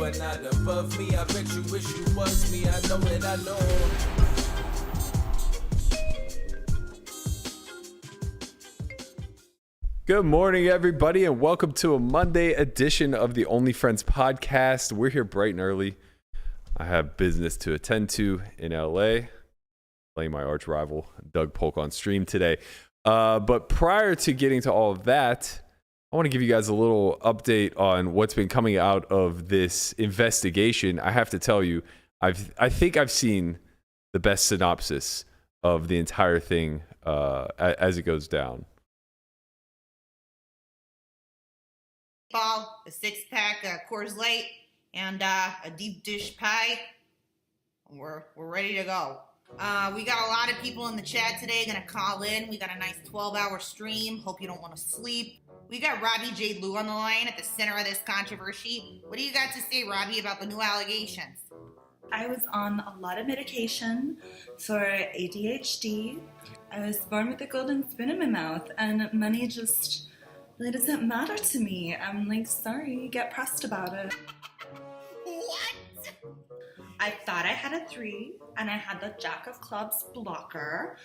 but not above me. I bet you wish you was me. I know it, I know. Good morning, everybody, and welcome to a Monday edition of the Only Friends podcast. We're here bright and early. I have business to attend to in LA, playing my arch rival, Doug Polk, on stream today. But prior to getting to all of that, I want to give you guys a little update on what's been coming out of this investigation. I have to tell you, I think I've seen the best synopsis of the entire thing as it goes down. Ball, a six-pack Coors Light, and a deep dish pie. We're ready to go. We got a lot of people in the chat today gonna call in. We got a nice 12-hour stream. Hope you don't want to sleep. We got Robbie J. Lou on the line at the center of this controversy. What do you got to say, Robbie, about the new allegations? I was on a lot of medication for ADHD. I was born with a golden spoon in my mouth, and money just really doesn't matter to me. I'm like, sorry, get pressed about it. What? I thought I had a 3, and I had the Jack of Clubs blocker.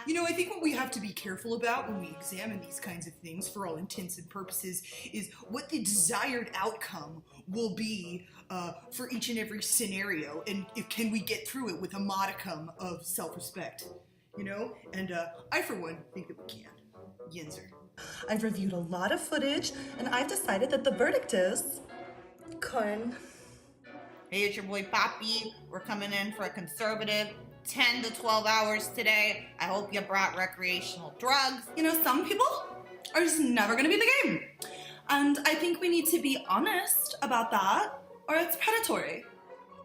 You know, I think what we have to be careful about when we examine these kinds of things, for all intents and purposes, is what the desired outcome will be for each and every scenario, and can we get through it with a modicum of self-respect, you know? And I, for one, think that we can. Yinzer. I've reviewed a lot of footage, and I've decided that the verdict is corn. Hey, it's your boy Poppy. We're coming in for a conservative 10 to 12 hours today. I hope you brought recreational drugs. You know, some people are just never gonna be in the game. And I think we need to be honest about that, or it's predatory.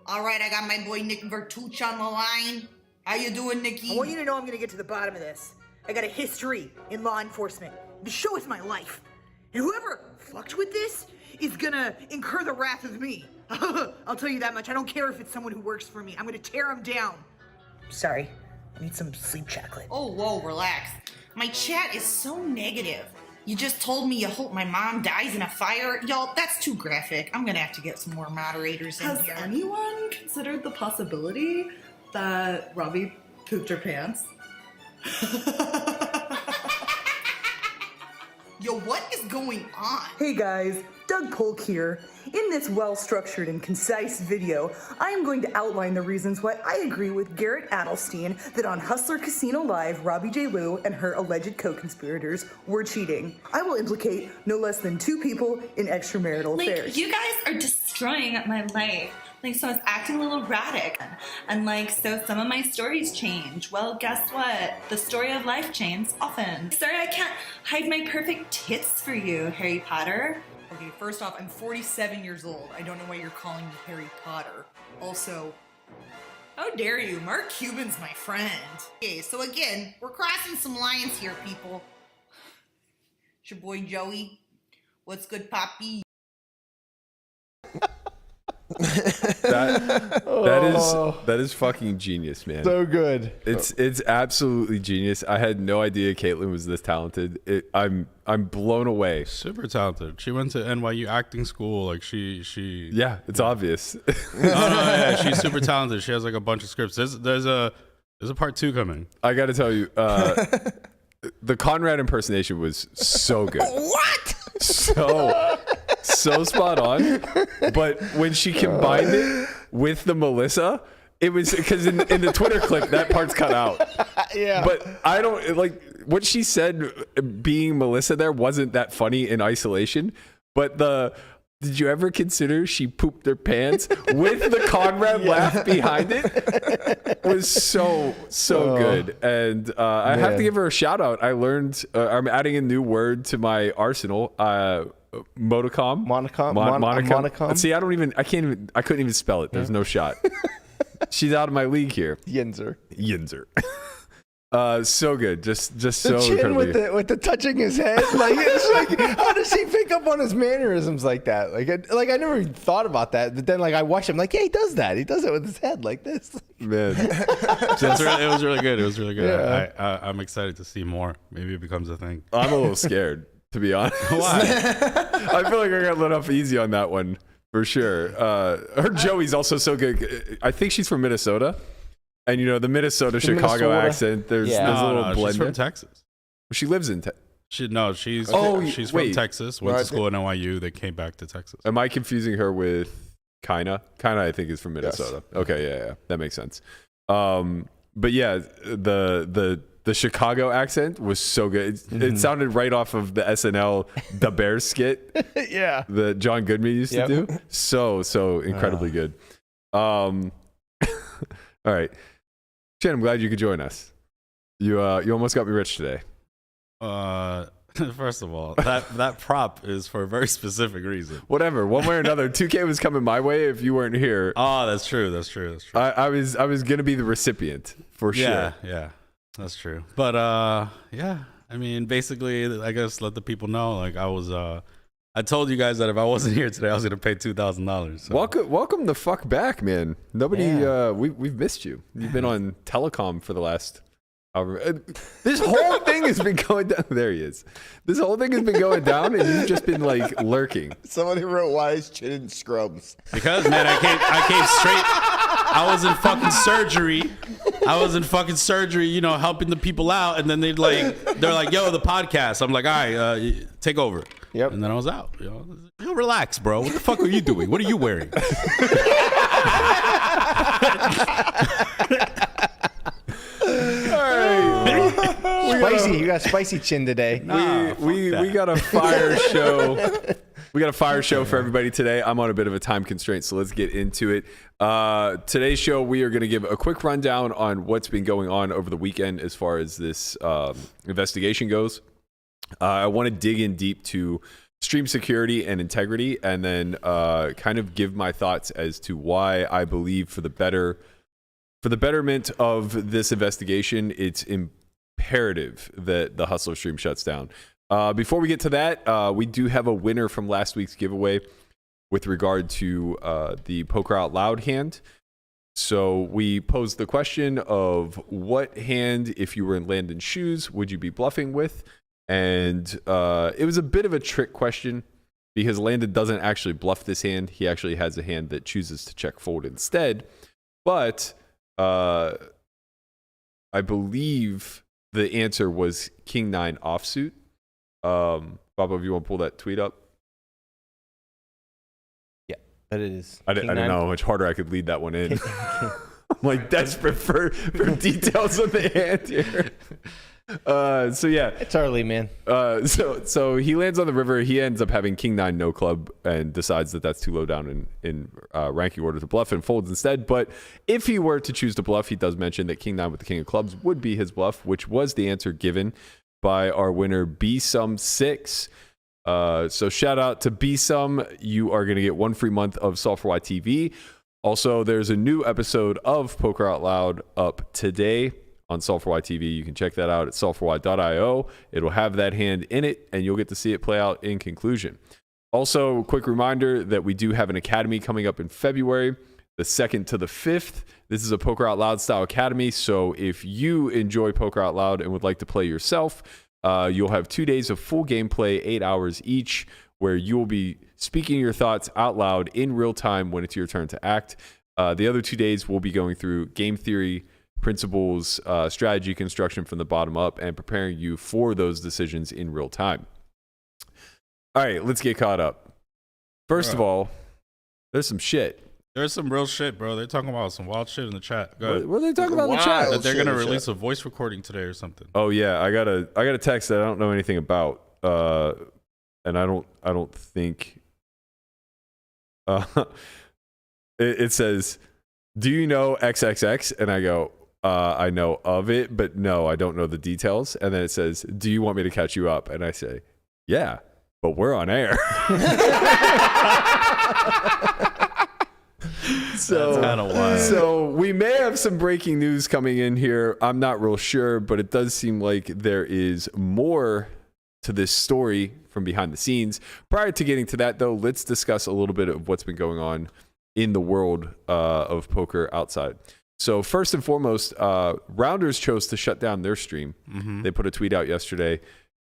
All right, I got my boy Nick Vertucci on the line. How you doing, Nicky? I want you to know I'm gonna get to the bottom of this. I got a history in law enforcement. The show is my life. And whoever fucked with this is gonna incur the wrath of me. I'll tell you that much. I don't care if it's someone who works for me. I'm gonna tear him down. Sorry, I need some sleep chocolate. Oh, whoa, relax. My chat is so negative. You just told me you hope my mom dies in a fire. Yo, that's too graphic. I'm gonna have to get some more moderators in Has here. anyone considered the possibility that Robbie pooped her pants? Yo, what is going on? Hey guys, Doug Polk here. In this well-structured and concise video, I am going to outline the reasons why I agree with Garrett Adelstein that on Hustler Casino Live, Robbie J. Lou and her alleged co-conspirators were cheating. I will implicate no less than 2 people in extramarital affairs. You guys are destroying my life. So I was acting a little erratic, and so some of my stories change. Well, guess what? The story of life changes often. Sorry, I can't hide my perfect tits for you, Harry Potter. Okay, first off, I'm 47 years old. I don't know why you're calling me Harry Potter. Also, how dare you? Mark Cuban's my friend. Okay, so again, we're crossing some lines here, people. It's your boy Joey. What's good, Poppy? That is fucking genius, man. So good. It's absolutely genius. I had no idea Caitlin was this talented. I'm blown away. Super talented. She went to NYU acting school. She. Yeah, it's obvious. Yeah, she's super talented. She has a bunch of scripts. There's a part 2 coming. I got to tell you, the Conrad impersonation was so good. What? So spot on. But when she combined it with the Melissa, it was because in the Twitter clip that part's cut out. Yeah. But I don't what she said. Being Melissa there wasn't that funny in isolation. But did you ever consider she pooped her pants with the Conrad laugh behind it? Was so good. And I have to give her a shout out. I learned I'm adding a new word to my arsenal. Modicom. Monicom. See, I couldn't even spell it. There's no shot. She's out of my league here. Yinzer. So good. Just The so chin incredibly. with the touching his head. It's how does he pick up on his mannerisms like that? I never even thought about that. But then I watch him yeah, he does that. He does it with his head like this. Man. It was really good. Yeah. I'm excited to see more. Maybe it becomes a thing. I'm a little scared, to be honest. Why? I feel like I got let off easy on that one. For sure. Her Joey's also so good. I think she's from Minnesota. And, you know, the Chicago Minnesota? accent, there's a No, little no, blend she's from there. Texas. She lives in Texas. She's wait. from Texas. Went to school at NYU. They came back to Texas. Am I confusing her with Kina? Kina, I think, is from Minnesota. Yes. Okay, yeah. That makes sense. But yeah, the Chicago accent was so good. It sounded right off of the SNL The Bears skit. Yeah. That John Goodman used to do. So incredibly good. All right. Chen, I'm glad you could join us. You almost got me rich today. First of all, that prop is for a very specific reason. Whatever, one way or another, 2K was coming my way if you weren't here. Oh, that's true. I was gonna be the recipient for sure. Yeah, that's true. But yeah, I mean, basically, I guess let the people know. Like I told you guys that if I wasn't here today, I was gonna pay $2,000. So. Welcome the fuck back, man. Nobody, we've missed you. You've been on telecom for the last. This whole thing has been going down. There he is. This whole thing has been going down, and you've just been like lurking. Somebody wrote, "Why is Chin in scrubs?" Because man, I came straight. I was in fucking surgery. You know, helping the people out, and then they're like, "Yo, the podcast." I'm like, "All right, take over." Yep. And then I was out. You know, relax, bro. What the fuck are you doing? What are you wearing? Spicy. You got spicy Chin today. We got a fire show. We got a fire show for everybody today. I'm on a bit of a time constraint, so let's get into it. Today's show, we are going to give a quick rundown on what's been going on over the weekend as far as this investigation goes. I want to dig in deep to stream security and integrity, and then kind of give my thoughts as to why I believe for the betterment of this investigation, it's imperative that the Hustler stream shuts down. Before we get to that, we do have a winner from last week's giveaway with regard to the Poker Out Loud hand. So we posed the question of what hand, if you were in Landon's shoes, would you be bluffing with? And it was a bit of a trick question because Landon doesn't actually bluff this hand. He actually has a hand that chooses to check fold instead. But I believe the answer was King 9 offsuit. Bobo, if you want to pull that tweet up. Yeah, that is. I didn't know how much harder I could lead that one in. I'm like desperate for details of the hand here. So yeah, it's early, man. So he lands on the river. He ends up having King 9 no club and decides that that's too low down in ranking order to bluff and folds instead. But if he were to choose to bluff, he does mention that King 9 with the King of clubs would be his bluff, which was the answer given by our winner BSum6. So shout out to BSum. You are going to get 1 free month of Software Y TV. Also, there's a new episode of Poker Out Loud up today on Software Y TV. You can check that out at softwarey.io. It'll have that hand in it, and you'll get to see it play out in conclusion. Also, quick reminder that we do have an academy coming up in February, the 2nd to the 5th. This is a Poker Out Loud style academy, so if you enjoy Poker Out Loud and would like to play yourself, you'll have 2 days of full gameplay, 8 hours each, where you will be speaking your thoughts out loud in real time when it's your turn to act. The other 2 days, we'll be going through game theory, principles, strategy construction from the bottom up, and preparing you for those decisions in real time. All right, let's get caught up. First of all, there's some shit. There's some real shit, bro. They're talking about some wild shit in the chat. Go ahead. What are they talking about in the chat? That they're gonna release a voice recording today or something. Oh yeah, I got a text that I don't know anything about, and I don't think. It says, "Do you know XXX?" And I go, I know of it, but no, I don't know the details. And then it says, "Do you want me to catch you up?" And I say, "Yeah, but we're on air." So, that's kind of wild. So we may have some breaking news coming in here. I'm not real sure, but it does seem like there is more to this story from behind the scenes. Prior to getting to that, though, let's discuss a little bit of what's been going on in the world of poker outside. So first and foremost, Rounders chose to shut down their stream. Mm-hmm. They put a tweet out yesterday,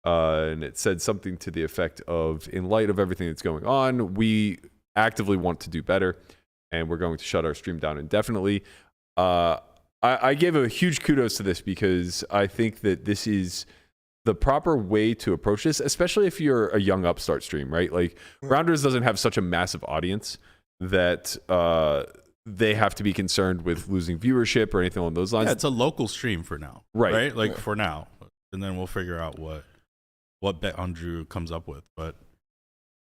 and it said something to the effect of, "In light of everything that's going on, we actively want to do better, and we're going to shut our stream down indefinitely. I gave a huge kudos to this because I think that this is the proper way to approach this, especially if you're a young upstart stream, right? Like Rounders doesn't have such a massive audience that they have to be concerned with losing viewership or anything along those lines. Yeah, it's a local stream for now, right? Like for now, and then we'll figure out what Bet on Drew comes up with. But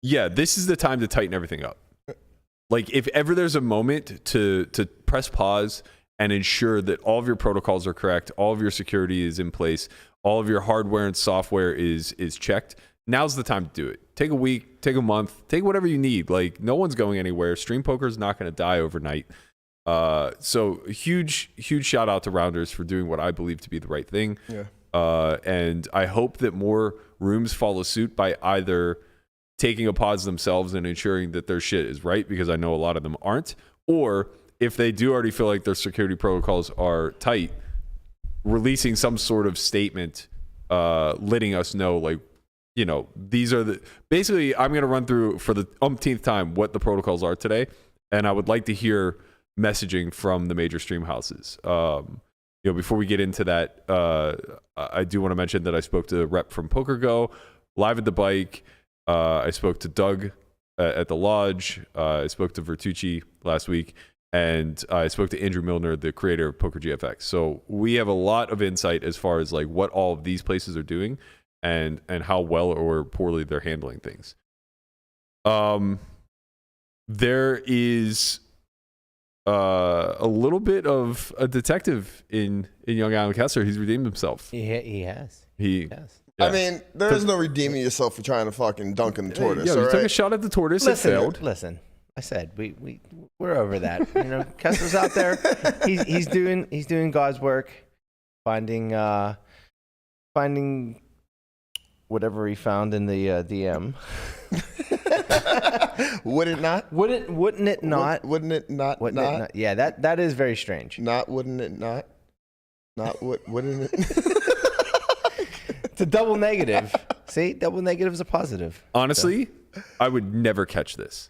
yeah, this is the time to tighten everything up. Like if ever there's a moment to press pause and ensure that all of your protocols are correct, all of your security is in place, all of your hardware and software is checked, now's the time to do it. Take a week, take a month, take whatever you need. Like no one's going anywhere. Stream poker is not going to die overnight. So huge shout out to Rounders for doing what I believe to be the right thing. Yeah. And I hope that more rooms follow suit by either taking a pause themselves and ensuring that their shit is right, because I know a lot of them aren't, or if they do already feel like their security protocols are tight, releasing some sort of statement letting us know, like, you know, these are the, basically I'm going to run through for the umpteenth time what the protocols are today, and I would like to hear messaging from the major stream houses. You know, before we get into that, I do want to mention that I spoke to a rep from PokerGo live at the bike. I spoke to Doug at the lodge. I spoke to Vertucci last week, and I spoke to Andrew Milner, the creator of Poker GFX. So we have a lot of insight as far as like what all of these places are doing and how well or poorly they're handling things. There is a little bit of a detective in young Alec Kessler. He's redeemed himself. He has. He has. Yeah. I mean, there is no redeeming yourself for trying to fucking dunk in the tortoise. Yeah, you all took right? a shot at the tortoise. It failed. Listen. I said we're over that. You know, Kessler's out there. He's doing God's work, finding whatever he found in the DM. Would it not? Wouldn't it not? Wouldn't it not? Wouldn't it not? Yeah, that is very strange. Wouldn't it not? Wouldn't it? It's a double negative. See, double negative is a positive. Honestly, I would never catch this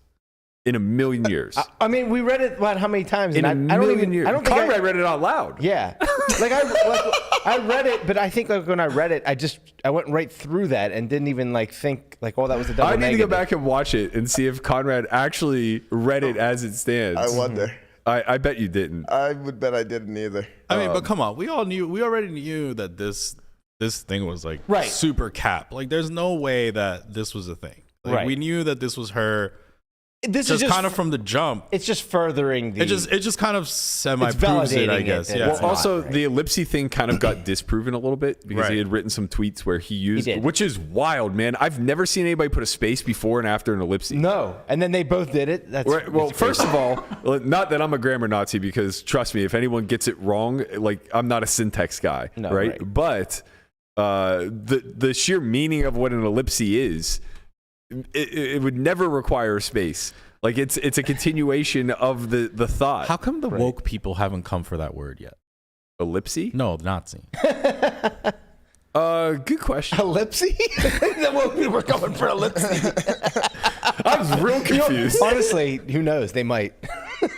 in a million years. I mean, we read it how many times? In and a I don't million even. years. I don't think Conrad read it out loud. Yeah, I read it, but I think like when I read it, I went right through that and didn't even like think like, oh, that was a double negative. I need to go back and watch it and see if Conrad actually read it as it stands. I wonder. I bet you didn't. I would bet I didn't either. I mean, but come on, we already knew that this thing was like right. super cap. Like, there's no way that this was a thing. Like, right. We knew that this was her. This is just kind of from the jump. It's just furthering the. It just kind of semi-proves it, I guess. Yeah. Well, also the ellipsy thing kind of got disproven a little bit because he had written some tweets where he used, which is wild, man. I've never seen anybody put a space before and after an ellipsy. No, and then they both did it. That's well. First of all, not that I'm a grammar Nazi, because trust me, if anyone gets it wrong, like I'm not a syntax guy, right? But the sheer meaning of what an ellipsy is. It would never require a space. Like it's a continuation of the thought. How come the woke people haven't come for that word yet? Ellipsy? No, Nazi. Good question. Ellipsy? The woke people were coming for ellipsy. I was real confused. Honestly, who knows? They might.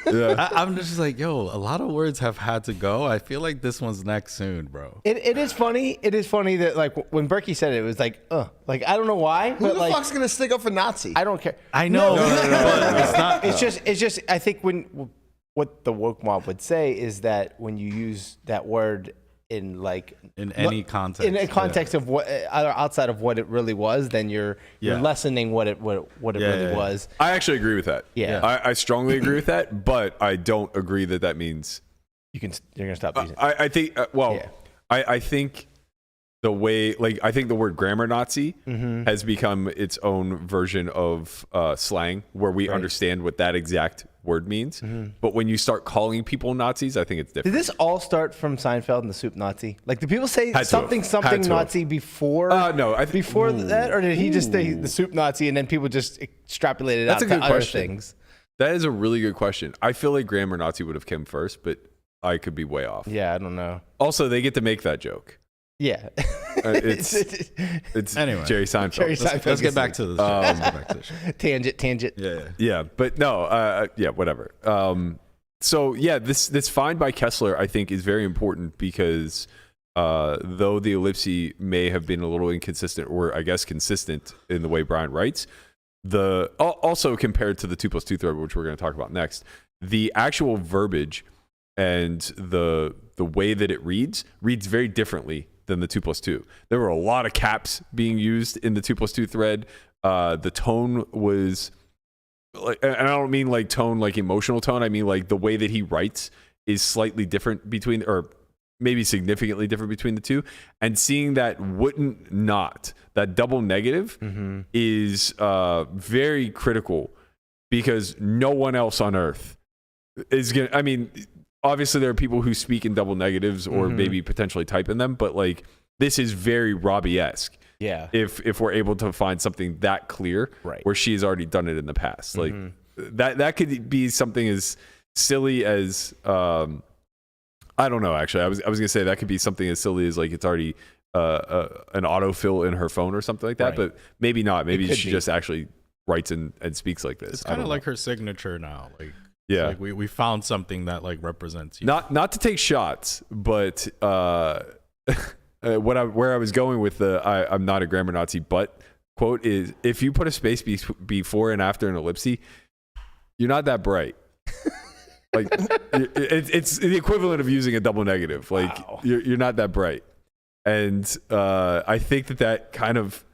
Yeah. I'm just like, yo, a lot of words have had to go. I feel like this one's next soon, bro. It is funny. It is funny that like when Berkey said it, it was like, like I don't know why. Who but the like, fuck's gonna stick up for Nazi? I don't care. I know. No. It's not. It's just. I think what the woke mob would say is that when you use that word in any context, in a context of what outside of what it really was, then you're lessening what it really was. I actually agree with that. Yeah. I strongly agree with that, but I don't agree that means you're gonna stop using it. I think I think the way, like, I think the word grammar Nazi has become its own version of slang where we understand what that exact word means. But when you start calling people Nazis, I think it's different. Did this all start from Seinfeld and the soup Nazi? Like, did people say something Nazi before? No, before that, or did he just say the soup Nazi and then people just extrapolated That's out a good to other question. things? That is a really good question. I feel like grammar Nazi would have come first, but I could be way off. Yeah, I don't know. Also, they get to make that joke. Yeah. It's Anyway. Jerry Seinfeld. Jerry Seinfeld. Let's get back to this. Let's get back to this. Tangent. Yeah. Yeah, but no, yeah, whatever. So yeah, this find by Kessler I think is very important because though the ellipse may have been a little inconsistent, or I guess consistent in the way Bryan writes, also compared to the 2+2 thread, which we're going to talk about next, the actual verbiage and the way that it reads very differently than the 2+2. There were a lot of caps being used in the 2+2 thread. The tone was like, and I don't mean like tone, like emotional tone. I mean like the way that he writes is slightly different between, or maybe significantly different between the two. And seeing that that double negative is very critical, because no one else on earth is going to, I mean, obviously there are people who speak in double negatives or maybe potentially type in them, but like this is very Robbie-esque. Yeah. If we're able to find something that clear, right, where she's already done it in the past, like that could be something as silly as I don't know. Actually, I was gonna say that could be something as silly as like it's already an autofill in her phone or something like that, right, but maybe not. Maybe she be. just actually writes and speaks like this. It's kind of like her signature now. Like, yeah, like we found something that like represents you. Not to take shots, but where I was going with the I'm not a grammar Nazi but quote is, if you put a space before and after an ellipse, you're not that bright. Like it's the equivalent of using a double negative. Like you're not that bright, and I think that kind of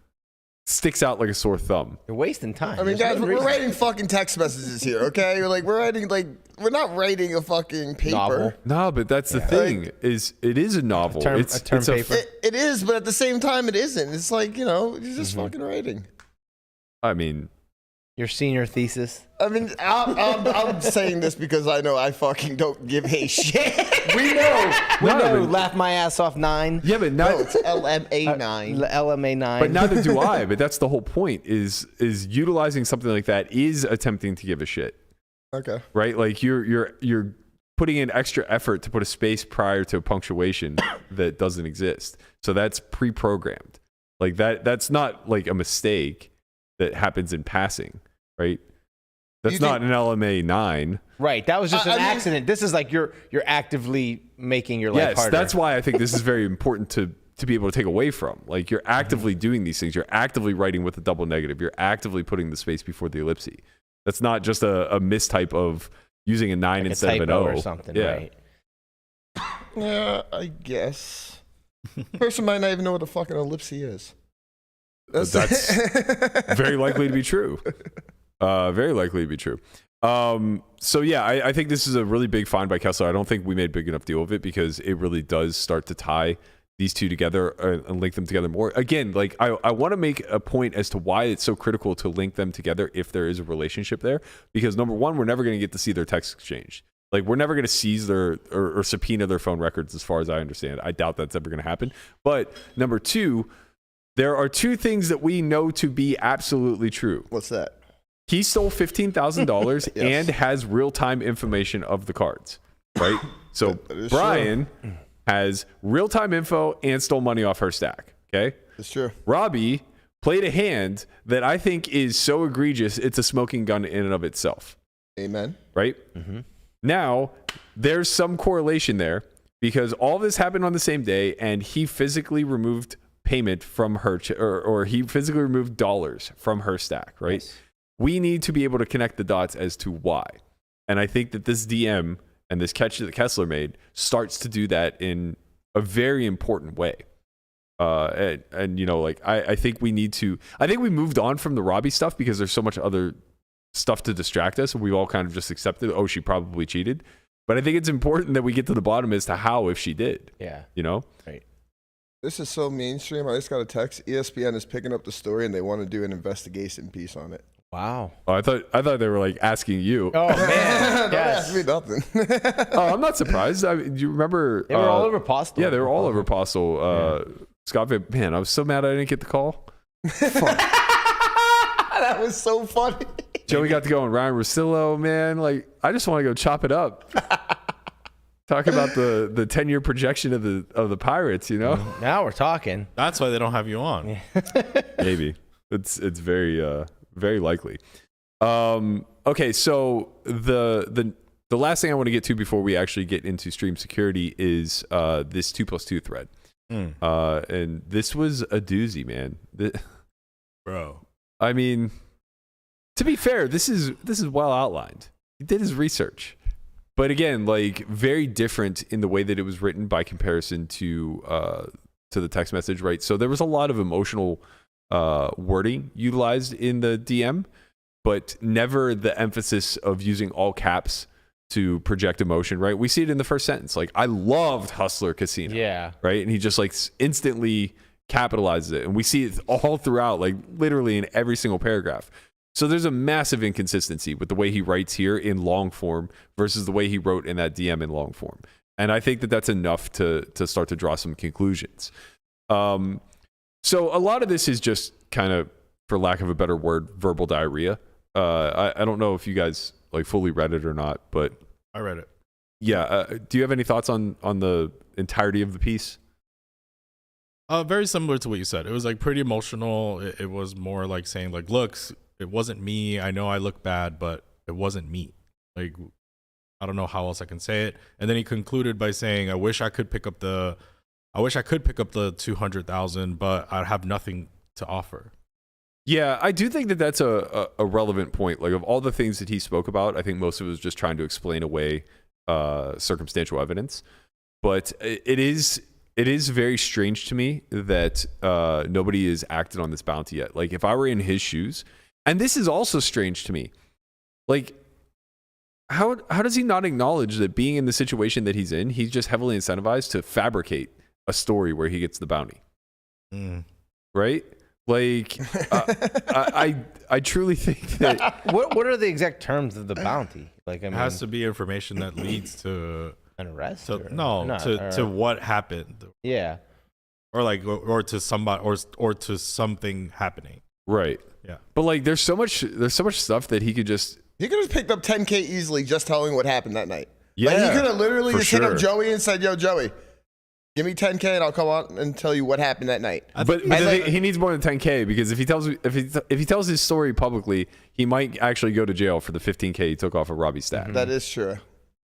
sticks out like a sore thumb. You're wasting time. I mean, guys, we're writing fucking text messages here, okay? We're not writing a fucking paper. Novel. No, but that's the thing, is it is a novel. It's a term paper. It is, but at the same time, it isn't. It's like, you're just fucking writing. I mean, your senior thesis. I mean, I'm saying this because I know I fucking don't give a shit. We know. Laugh my ass off 9. Yeah, but now it's LMA 9. LMA 9. But neither do I. But that's the whole point. Is utilizing something like that is attempting to give a shit. Okay. Right? Like you're putting in extra effort to put a space prior to a punctuation that doesn't exist. So that's pre-programmed. Like that's not like a mistake that happens in passing, right? That's not an LMA 9. Right. That was just an accident. This is like you're actively making your life harder. That's why I think this is very important to be able to take away from. Like you're actively doing these things. You're actively writing with a double negative. You're actively putting the space before the ellipse. That's not just a mistype of using a 9 like instead of an O or something. Yeah. Right. Yeah, I guess. Person might not even know what a fucking ellipse is. That's very likely to be true. Very likely to be true. So yeah, I think this is a really big find by Kessler. I don't think we made a big enough deal of it because it really does start to tie these two together and link them together more. Again, like I want to make a point as to why it's so critical to link them together if there is a relationship there. Because number one, we're never going to get to see their text exchange. Like we're never going to seize their or subpoena their phone records, as far as I understand. I doubt that's ever going to happen. But number two, there are two things that we know to be absolutely true. What's that? He stole $15,000 Yes. and has real-time information of the cards, right? So Bryan has real-time info and stole money off her stack, okay? It's true. Robbie played a hand that I think is so egregious, it's a smoking gun in and of itself. Amen. Right? Mm-hmm. Now, there's some correlation there because all this happened on the same day and he physically removed payment from her, or he physically removed dollars from her stack, right? Yes. We need to be able to connect the dots as to why. And I think that this DM and this catch that Kessler made starts to do that in a very important way. And you know, like, I think we need to, I think we moved on from the Robbie stuff because there's so much other stuff to distract us. And we've all kind of just accepted, oh, she probably cheated. But I think it's important that we get to the bottom as to how, if she did. Yeah. You know? Right. This is so mainstream. I just got a text. ESPN is picking up the story and they want to do an investigation piece on it. Wow. Oh, I thought they were like asking you. Oh man. Don't ask me nothing. Oh, I'm not surprised. I mean, do you remember? They were all over Postal. Yeah, they were all over Postal. Scott, man, I was so mad I didn't get the call. Fuck. That was so funny. Joey got to go on Ryan Russillo, man. Like, I just want to go chop it up. Talk about the 10-year projection of the Pirates, you know? Now we're talking. That's why they don't have you on. Maybe. It's very very likely. Okay, so the last thing I want to get to before we actually get into stream security is this 2+2 thread. And this was a doozy, man. Bro. I mean, to be fair, this is well outlined. He did his research. But again, like very different in the way that it was written by comparison to the text message, right? So there was a lot of emotional wording utilized in the DM, but never the emphasis of using all caps to project emotion, right? We see it in the first sentence. Like, I loved Hustler Casino. Yeah. Right? And he just like instantly capitalizes it. And we see it all throughout, like literally in every single paragraph. So there's a massive inconsistency with the way he writes here in long form versus the way he wrote in that DM in long form. And I think that that's enough to start to draw some conclusions. So a lot of this is just kind of, for lack of a better word, verbal diarrhea. I don't know if you guys like fully read it or not, but I read it. Yeah. Do you have any thoughts on the entirety of the piece? Very similar to what you said. It was like pretty emotional. It was more like saying like, look, it wasn't me. I know I look bad, but it wasn't me. Like, I don't know how else I can say it. And then he concluded by saying, I wish I could pick up the 200,000, but I have nothing to offer. Yeah, I do think that that's a relevant point. Like, of all the things that he spoke about, I think most of it was just trying to explain away circumstantial evidence. But it is very strange to me that nobody has acted on this bounty yet. Like, if I were in his shoes, and this is also strange to me, like, how does he not acknowledge that being in the situation that he's in, he's just heavily incentivized to fabricate a story where he gets the bounty, right? Like, I truly think that what are the exact terms of the bounty? Like, I mean, it has to be information that leads to an arrest. To what happened. Yeah, or like or to somebody or to something happening. Right. Yeah. But like, there's so much stuff that he could have picked up 10K easily just telling what happened that night. Yeah. Like, he could have literally just hit sure. up Joey and said, "Yo, Joey, give me 10K and I'll come on and tell you what happened that night." But he needs more than 10K, because if he tells his story publicly, he might actually go to jail for the 15K he took off of Robbie's stack. That is true.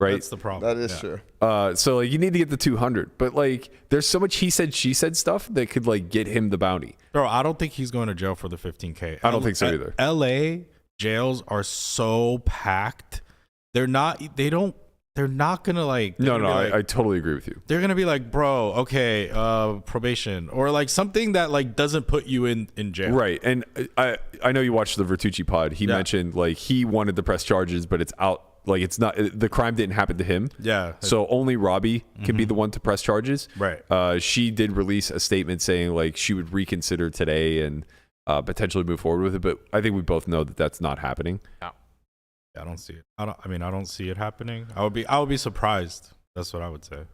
Right? That's the problem. That is true. So like, you need to get the 200, but like, there's so much he said, she said stuff that could like get him the bounty. Bro, I don't think he's going to jail for the 15K. I don't think so either. LA jails are so packed. They're not gonna like. I totally agree with you. They're gonna be like, bro, okay, probation, or like something that like doesn't put you in jail. Right. And I know you watched the Vertucci pod. He mentioned like he wanted to press charges, but it's out. Like, it's not, the crime didn't happen to him. Yeah. So only Robbie can be the one to press charges. Right. She did release a statement saying like she would reconsider today and potentially move forward with it. But I think we both know that that's not happening. No. I don't see it. I don't see it happening. I would be surprised. That's what I would say.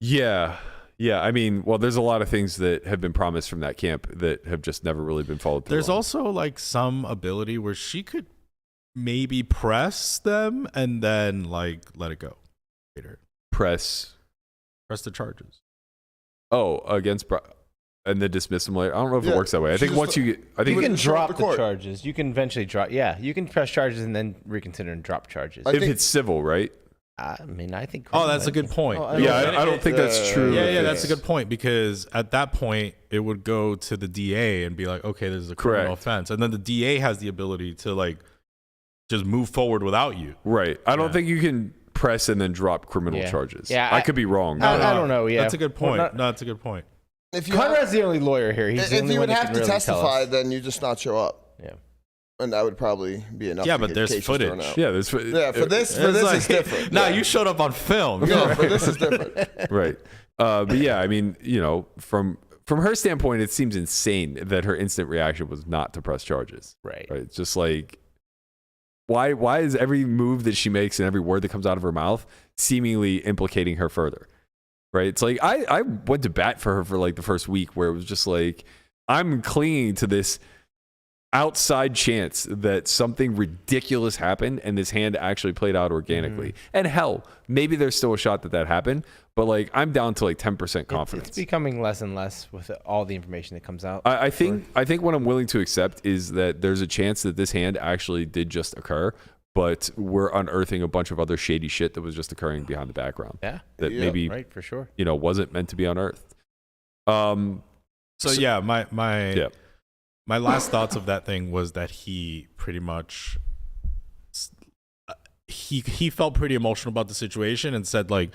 Yeah. Yeah. I mean, well, there's a lot of things that have been promised from that camp that have just never really been followed through. There's also like some ability where she could maybe press them and then like let it go later. Press the charges. Oh, against and then dismiss them later. I don't know if it works that way. I think once you can drop the charges. You can eventually drop. Yeah, you can press charges and then reconsider and drop charges. If it's civil, right? I mean, I think. Oh, that's a good point. I don't think that's true. Yeah, that's a good point, because at that point it would go to the DA and be like, okay, this is a criminal offense, and then the DA has the ability to like just move forward without you. Right. I don't think you can press and then drop criminal charges. Yeah, I could be wrong. I don't know. Yeah, that's a good point. No, that's a good point. Conrad's the only lawyer here. He's the only if you would one have to really testify, then you just not show up. Yeah. And that would probably be enough. Yeah, to but get there's cases footage. thrown out. Yeah, there's for this like, is different. Nah, you showed up on film. Yeah, for this is different. Right. But yeah, I mean, you know, from her standpoint, it seems insane that her instant reaction was not to press charges. Right. It's just like, why is every move that she makes and every word that comes out of her mouth seemingly implicating her further? Right. It's like, I went to bat for her for like the first week, where it was just like, I'm clinging to this outside chance that something ridiculous happened and this hand actually played out organically. And hell, maybe there's still a shot that happened, but like I'm down to like 10% confidence. It's becoming less and less with all the information that comes out. I think what I'm willing to accept is that there's a chance that this hand actually did just occur, but we're unearthing a bunch of other shady shit that was just occurring behind the background. Yeah. That maybe right, for sure. Wasn't meant to be unearthed. So yeah, my last thoughts of that thing was that he pretty much he felt pretty emotional about the situation and said like,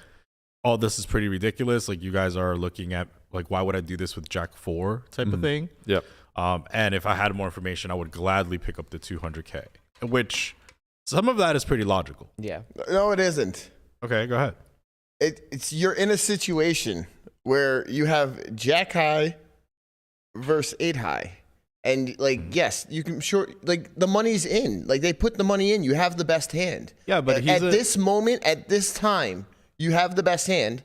"Oh, this is pretty ridiculous. Like you guys are looking at like, why would I do this with Jack 4 type of thing?" Yeah. And if I had more information, I would gladly pick up the 200K, which some of that is pretty logical. Yeah. No, it isn't. Okay, go ahead. It's you're in a situation where you have Jack high versus 8 high. And like, yes, you can like the money's in. Like they put the money in. You have the best hand. Yeah, but at this moment, at this time, you have the best hand,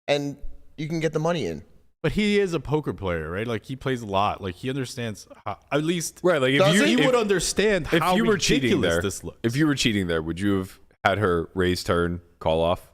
and you can get the money in. But he is a poker player, right? Like he plays a lot. Like he understands how, at least Right, like he would understand how if you were cheating there, this looks. if you were cheating there, would you have had her raise turn, call off?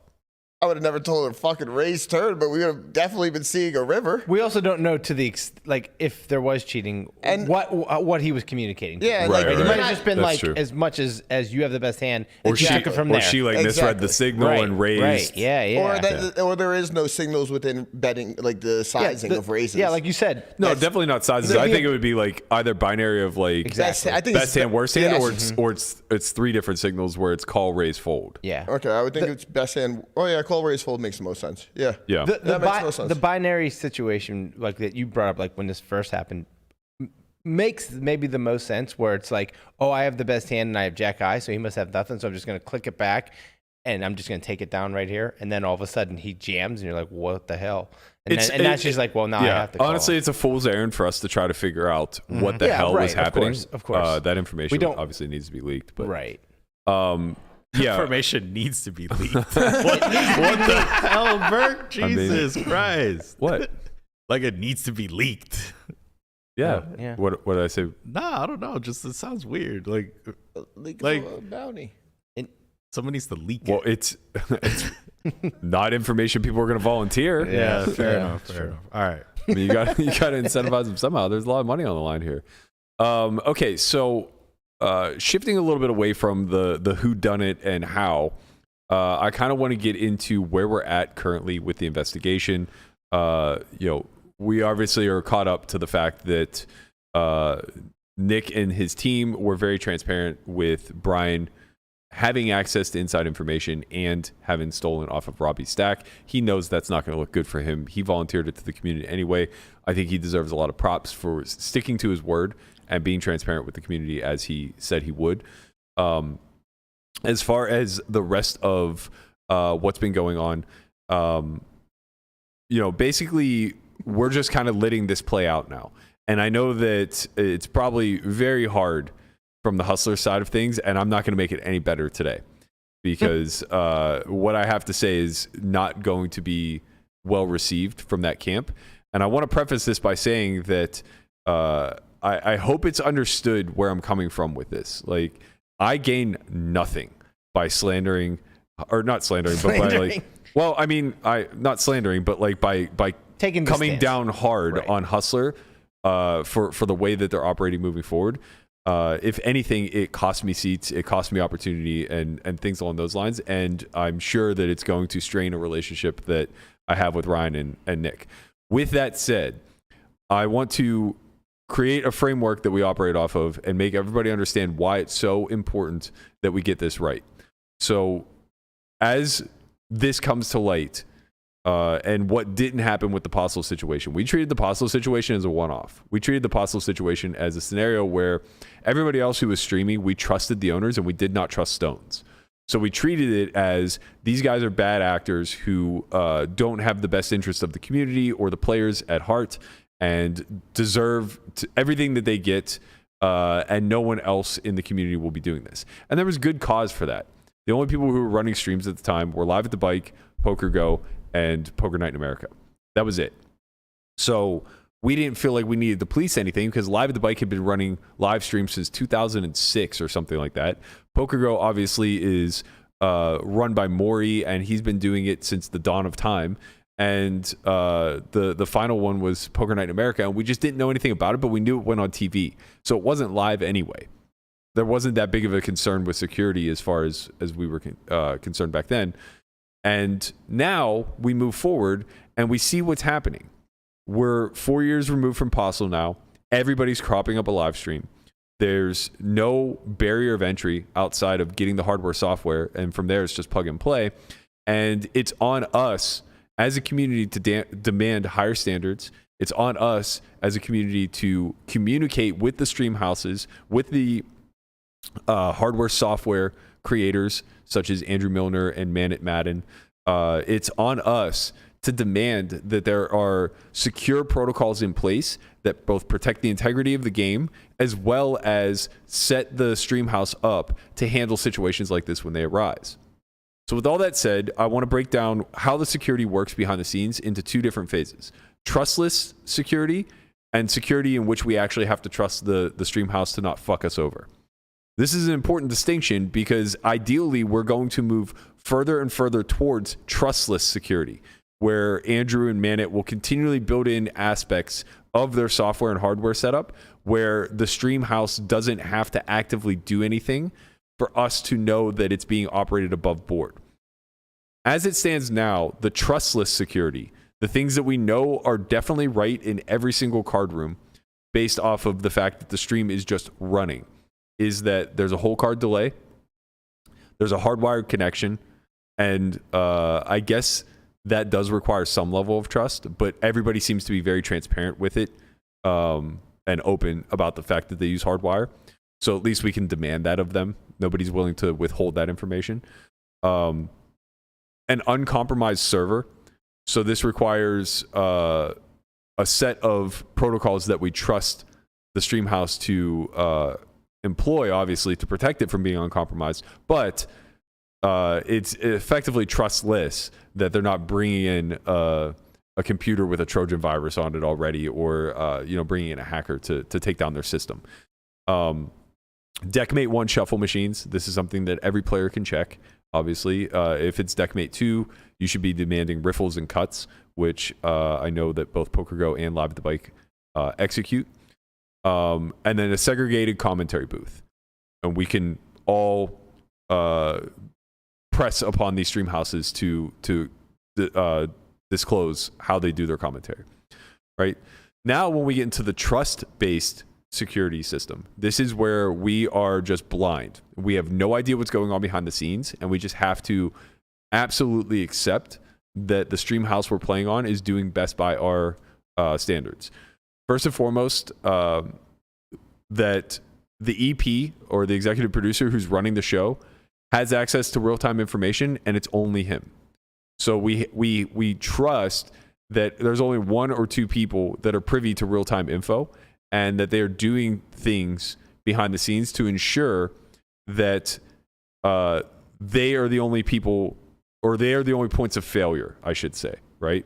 I would have never told her fucking raise turn, but we would have definitely been seeing a river. We also don't know to the like if there was cheating and what he was communicating. Yeah, Right, It right. might have just been That's like true. as much as you have the best hand, Or she took it from there. she like misread the signal and raised. Right. Yeah. Or there is no signals within betting, like the sizing of raises. Yeah, like you said. No, definitely not sizes. I think it would be like either binary of like Exactly. I think best hand, worst hand, or it's 3 different signals where it's call, raise, fold. Yeah. Okay, I would think it's best hand. Oh yeah, call, raise, fold makes the most sense. Yeah. Yeah. That makes no sense. The binary situation, like that you brought up, like when this first happened, makes maybe the most sense. Where it's like, oh, I have the best hand and I have Jack high, so he must have nothing. So I'm just gonna click it back, and I'm just gonna take it down right here. And then all of a sudden he jams, and you're like, what the hell? And that's just like, well, now I have to call. Honestly, it's a fool's errand for us to try to figure out what the hell was happening. Of course. That information obviously needs to be leaked. But, right. Yeah. Information needs to be leaked. what the hell, Berk? Jesus Christ. What? Like it needs to be leaked. Yeah. Yeah. What did I say? Nah, I don't know. Just it sounds weird. Like bounty. Someone needs to leak Well, it. it's not information people are going to volunteer. Yeah, fair enough. All right. I mean, you got to incentivize them somehow. There's a lot of money on the line here. Okay, so shifting a little bit away from the who done it and how, I kind of want to get into where we're at currently with the investigation. We obviously are caught up to the fact that Nick and his team were very transparent with Bryan having access to inside information and having stolen off of Robbie's stack. He knows that's not going to look good for him. He volunteered it to the community anyway. I think he deserves a lot of props for sticking to his word and being transparent with the community as he said he would. As far as the rest of what's been going on, basically we're just kind of letting this play out now. And I know that it's probably very hard from the hustler side of things, and I'm not going to make it any better today because what I have to say is not going to be well received from that camp. And I want to preface this by saying that I hope it's understood where I'm coming from with this. Like, I gain nothing by slandering, or not slandering, but by like, well, I mean, not slandering, but like by taking coming down hard on Hustler for the way that they're operating moving forward. If anything, it cost me seats, it cost me opportunity and things along those lines. And I'm sure that it's going to strain a relationship that I have with Ryan and Nick. With that said, I want to create a framework that we operate off of and make everybody understand why it's so important that we get this right. So as this comes to light, and what didn't happen with the Postle situation. We treated the Postle situation as a one-off. We treated the Postle situation as a scenario where everybody else who was streaming, we trusted the owners and we did not trust Stones. So we treated it as these guys are bad actors who don't have the best interest of the community or the players at heart and deserve everything that they get, and no one else in the community will be doing this. And there was good cause for that. The only people who were running streams at the time were Live at the Bike, PokerGo, and Poker Night in America. That was it. So we didn't feel like we needed to police anything because Live at the Bike had been running live streams since 2006 or something like that. PokerGo obviously is run by Maury, and he's been doing it since the dawn of time. And the final one was Poker Night in America, and we just didn't know anything about it, but we knew it went on TV. So it wasn't live anyway. There wasn't that big of a concern with security as far as we were concerned back then. And now we move forward, and we see what's happening. We're 4 years removed from POL now. Everybody's cropping up a live stream. There's no barrier of entry outside of getting the hardware, software, and from there it's just plug and play. And it's on us as a community to demand higher standards. It's on us as a community to communicate with the stream houses, with the hardware, software creators such as Andrew Milner and Man at Madden. It's on us to demand that there are secure protocols in place that both protect the integrity of the game as well as set the stream house up to handle situations like this when they arise. So with all that said, I want to break down how the security works behind the scenes into two different phases. Trustless security and security in which we actually have to trust the stream house to not fuck us over. This is an important distinction because ideally we're going to move further and further towards trustless security, where Andrew and Manit will continually build in aspects of their software and hardware setup where the stream house doesn't have to actively do anything for us to know that it's being operated above board. As it stands now, the trustless security, the things that we know are definitely right in every single card room based off of the fact that the stream is just running, is that there's a whole card delay, there's a hardwired connection, and I guess that does require some level of trust, but everybody seems to be very transparent with it and open about the fact that they use hardwire. So at least we can demand that of them. Nobody's willing to withhold that information. An uncompromised server. So this requires a set of protocols that we trust the stream house to employ, obviously, to protect it from being uncompromised. But it's effectively trustless that they're not bringing in a computer with a Trojan virus on it already, or bringing in a hacker to take down their system. Deckmate 1 shuffle machines. This is something that every player can check. Obviously, if it's Deckmate 2, you should be demanding riffles and cuts, which I know that both PokerGo and Live at the Bike execute. And then a segregated commentary booth. And we can all press upon these stream houses to disclose how they do their commentary. Right? Now, when we get into the trust-based security system, this is where we are just blind. We have no idea what's going on behind the scenes, and we just have to absolutely accept that the stream house we're playing on is doing best by our standards. First and foremost, that the EP or the executive producer who's running the show has access to real-time information, and it's only him. So we trust that there's only one or two people that are privy to real-time info, and that they are doing things behind the scenes to ensure that they are the only people, or they are the only points of failure, I should say, right?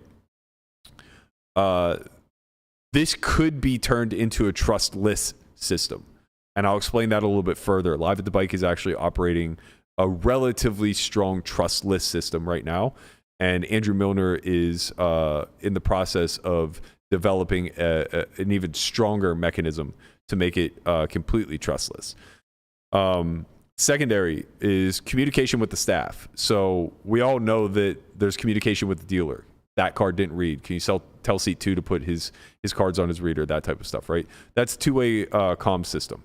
This could be turned into a trustless system, and I'll explain that a little bit further. Live at the Bike is actually operating a relatively strong trustless system right now, and Andrew Milner is in the process of developing an even stronger mechanism to make it completely trustless. Secondary is communication with the staff. So we all know that there's communication with the dealer. That card didn't read. Can you tell seat 2 to put his cards on his reader? That type of stuff, right? That's two-way comm system.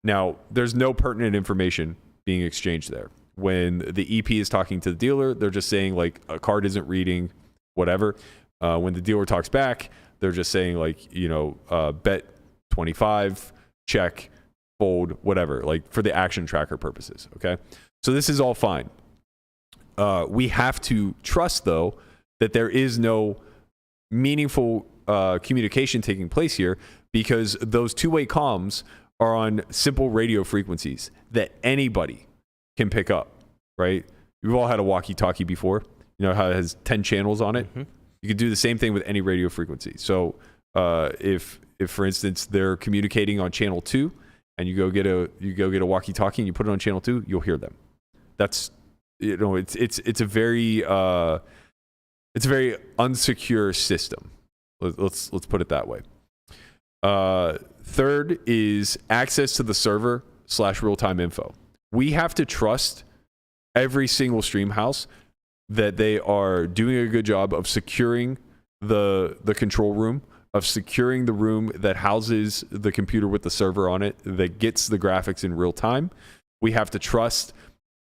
Now, there's no pertinent information being exchanged there. When the EP is talking to the dealer, they're just saying, like, a card isn't reading, whatever. When the dealer talks back, they're just saying, like, bet 25, check, fold, whatever, like for the action tracker purposes. Okay. So this is all fine. We have to trust, though, that there is no meaningful communication taking place here, because those two-way comms are on simple radio frequencies that anybody can pick up, right? We've all had a walkie-talkie before. You know how it has 10 channels on it? Mm-hmm. You could do the same thing with any radio frequency. So If for instance they're communicating on channel 2 and you go get a walkie-talkie and you put it on channel 2, you'll hear them. That's it's a very unsecure system. Let's put it that way. Third is access to the server / real-time info. We have to trust every single stream house that they are doing a good job of securing the control room, of securing the room that houses the computer with the server on it that gets the graphics in real time. We have to trust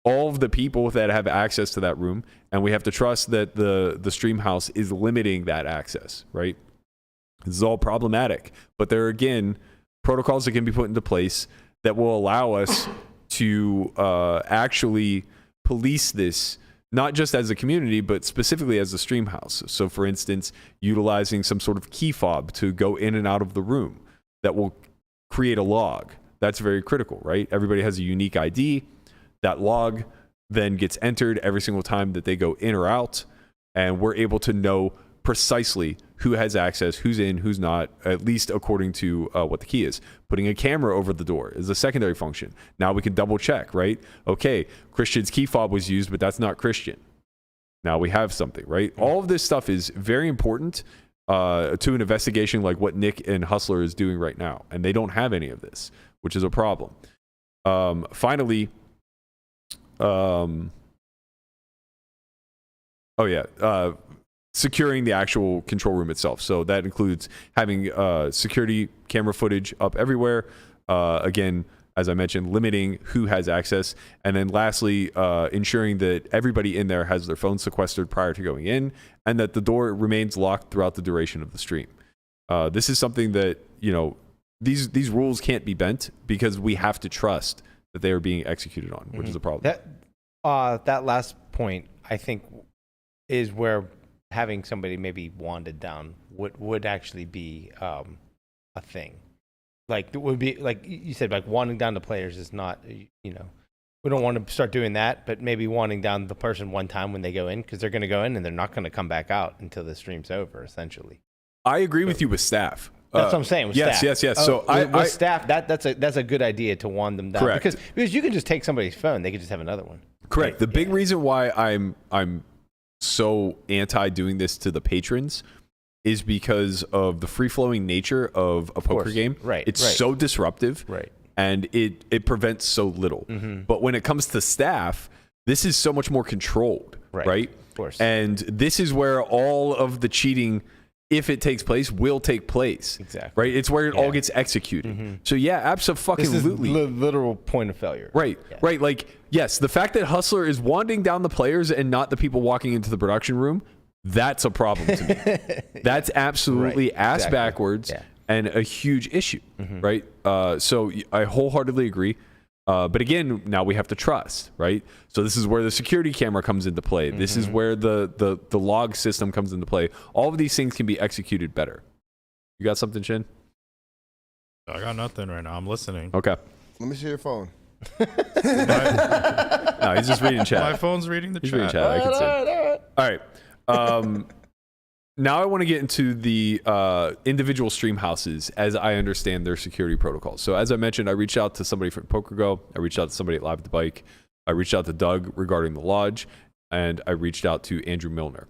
all of the people that have access to that room, and we have to trust that the stream house is limiting that access, right? This is all problematic, but there are, again, protocols that can be put into place that will allow us to actually police this, not just as a community, but specifically as a stream house. So, for instance, utilizing some sort of key fob to go in and out of the room that will create a log. That's very critical, right? Everybody has a unique ID. That log then gets entered every single time that they go in or out, and we're able to know precisely who has access, who's in, who's not, at least according to what the key is. Putting a camera over the door is a secondary function. Now we can double check, right? Okay, Christian's key fob was used, but that's not Christian. Now we have something, right? All of this stuff is very important to an investigation like what Nick and Hustler is doing right now, and they don't have any of this, which is a problem. Finally, securing the actual control room itself. So that includes having security camera footage up everywhere. Again, as I mentioned, limiting who has access. And then lastly, ensuring that everybody in there has their phone sequestered prior to going in, and that the door remains locked throughout the duration of the stream. This is something that, these rules can't be bent because we have to trust that they are being executed on, which is a problem. That last point, I think, is where having somebody maybe wanded down would actually be a thing. Like, it would be, like you said, like wanding down the players is not, we don't want to start doing that, but maybe wanding down the person one time when they go in, because they're going to go in and they're not going to come back out until the stream's over, essentially. I agree with you with staff. That's what I'm saying. With staff. Yes. So with staff, that's a good idea to wand them down. Correct. Because you can just take somebody's phone, they could just have another one. Correct. Right? The big reason why I'm so anti doing this to the patrons is because of the free-flowing nature of a poker game. Right. It's so disruptive. Right. And it prevents so little. Mm-hmm. But when it comes to staff, this is so much more controlled. Right? Of course. And this is where all of the cheating, if it takes place, will take place. Exactly. Right? It's where it all gets executed. Mm-hmm. So yeah, absolutely. This is literal point of failure. Right. Yeah. Right. Like, yes, the fact that Hustler is wanding down the players and not the people walking into the production room, that's a problem to me. That's absolutely ass backwards and a huge issue. Mm-hmm. Right. So I wholeheartedly agree. But again, now we have to trust, right? So this is where the security camera comes into play. Mm-hmm. This is where the log system comes into play. All of these things can be executed better. You got something, Shin? I got nothing right now. I'm listening. Okay. Let me see your phone. No, he's just reading chat. My phone's reading the He's chat. reading chat. I can see. All right. Now I want to get into the individual stream houses as I understand their security protocols. So as I mentioned, I reached out to somebody from PokerGo. I reached out to somebody at Live at the Bike. I reached out to Doug regarding the lodge, and I reached out to Andrew Milner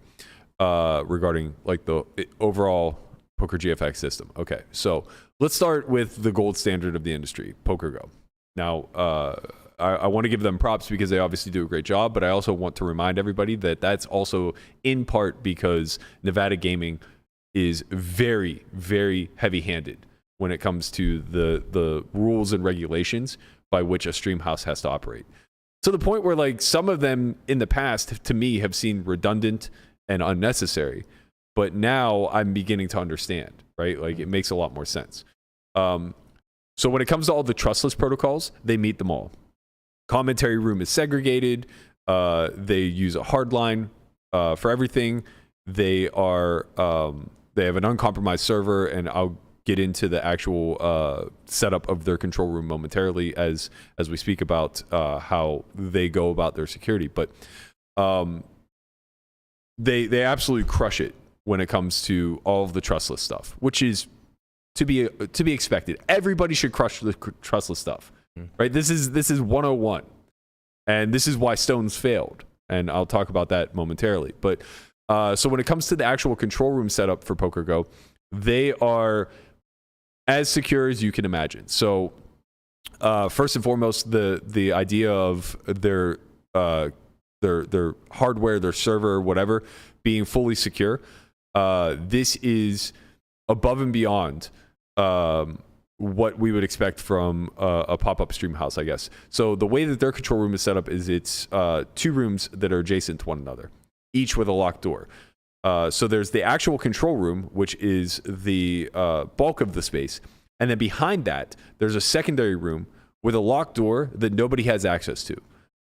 regarding like the overall Poker GFX system. Okay, so let's start with the gold standard of the industry, PokerGo. Now, I want to give them props because they obviously do a great job, but I also want to remind everybody that that's also in part because Nevada gaming is very, very heavy-handed when it comes to the rules and regulations by which a stream house has to operate. To the point where like some of them in the past, to me, have seemed redundant and unnecessary, but now I'm beginning to understand, right? Like it makes a lot more sense. So when it comes to all the trustless protocols, they meet them all. Commentary room is segregated. They use a hard line for everything. They are they have an uncompromised server, and I'll get into the actual setup of their control room momentarily as we speak about how they go about their security. But they absolutely crush it when it comes to all of the trustless stuff, which is to be expected. Everybody should crush the trustless stuff, right? This is 101, and this is why Stones failed, and I'll talk about that momentarily. But so when it comes to the actual control room setup for PokerGo, they are as secure as you can imagine. So first and foremost, the idea of their hardware, their server, whatever, being fully secure. This is above and beyond what we would expect from a pop-up stream house, I guess. So the way that their control room is set up is it's 2 rooms that are adjacent to one another, each with a locked door. So there's the actual control room, which is the bulk of the space. And then behind that, there's a secondary room with a locked door that nobody has access to.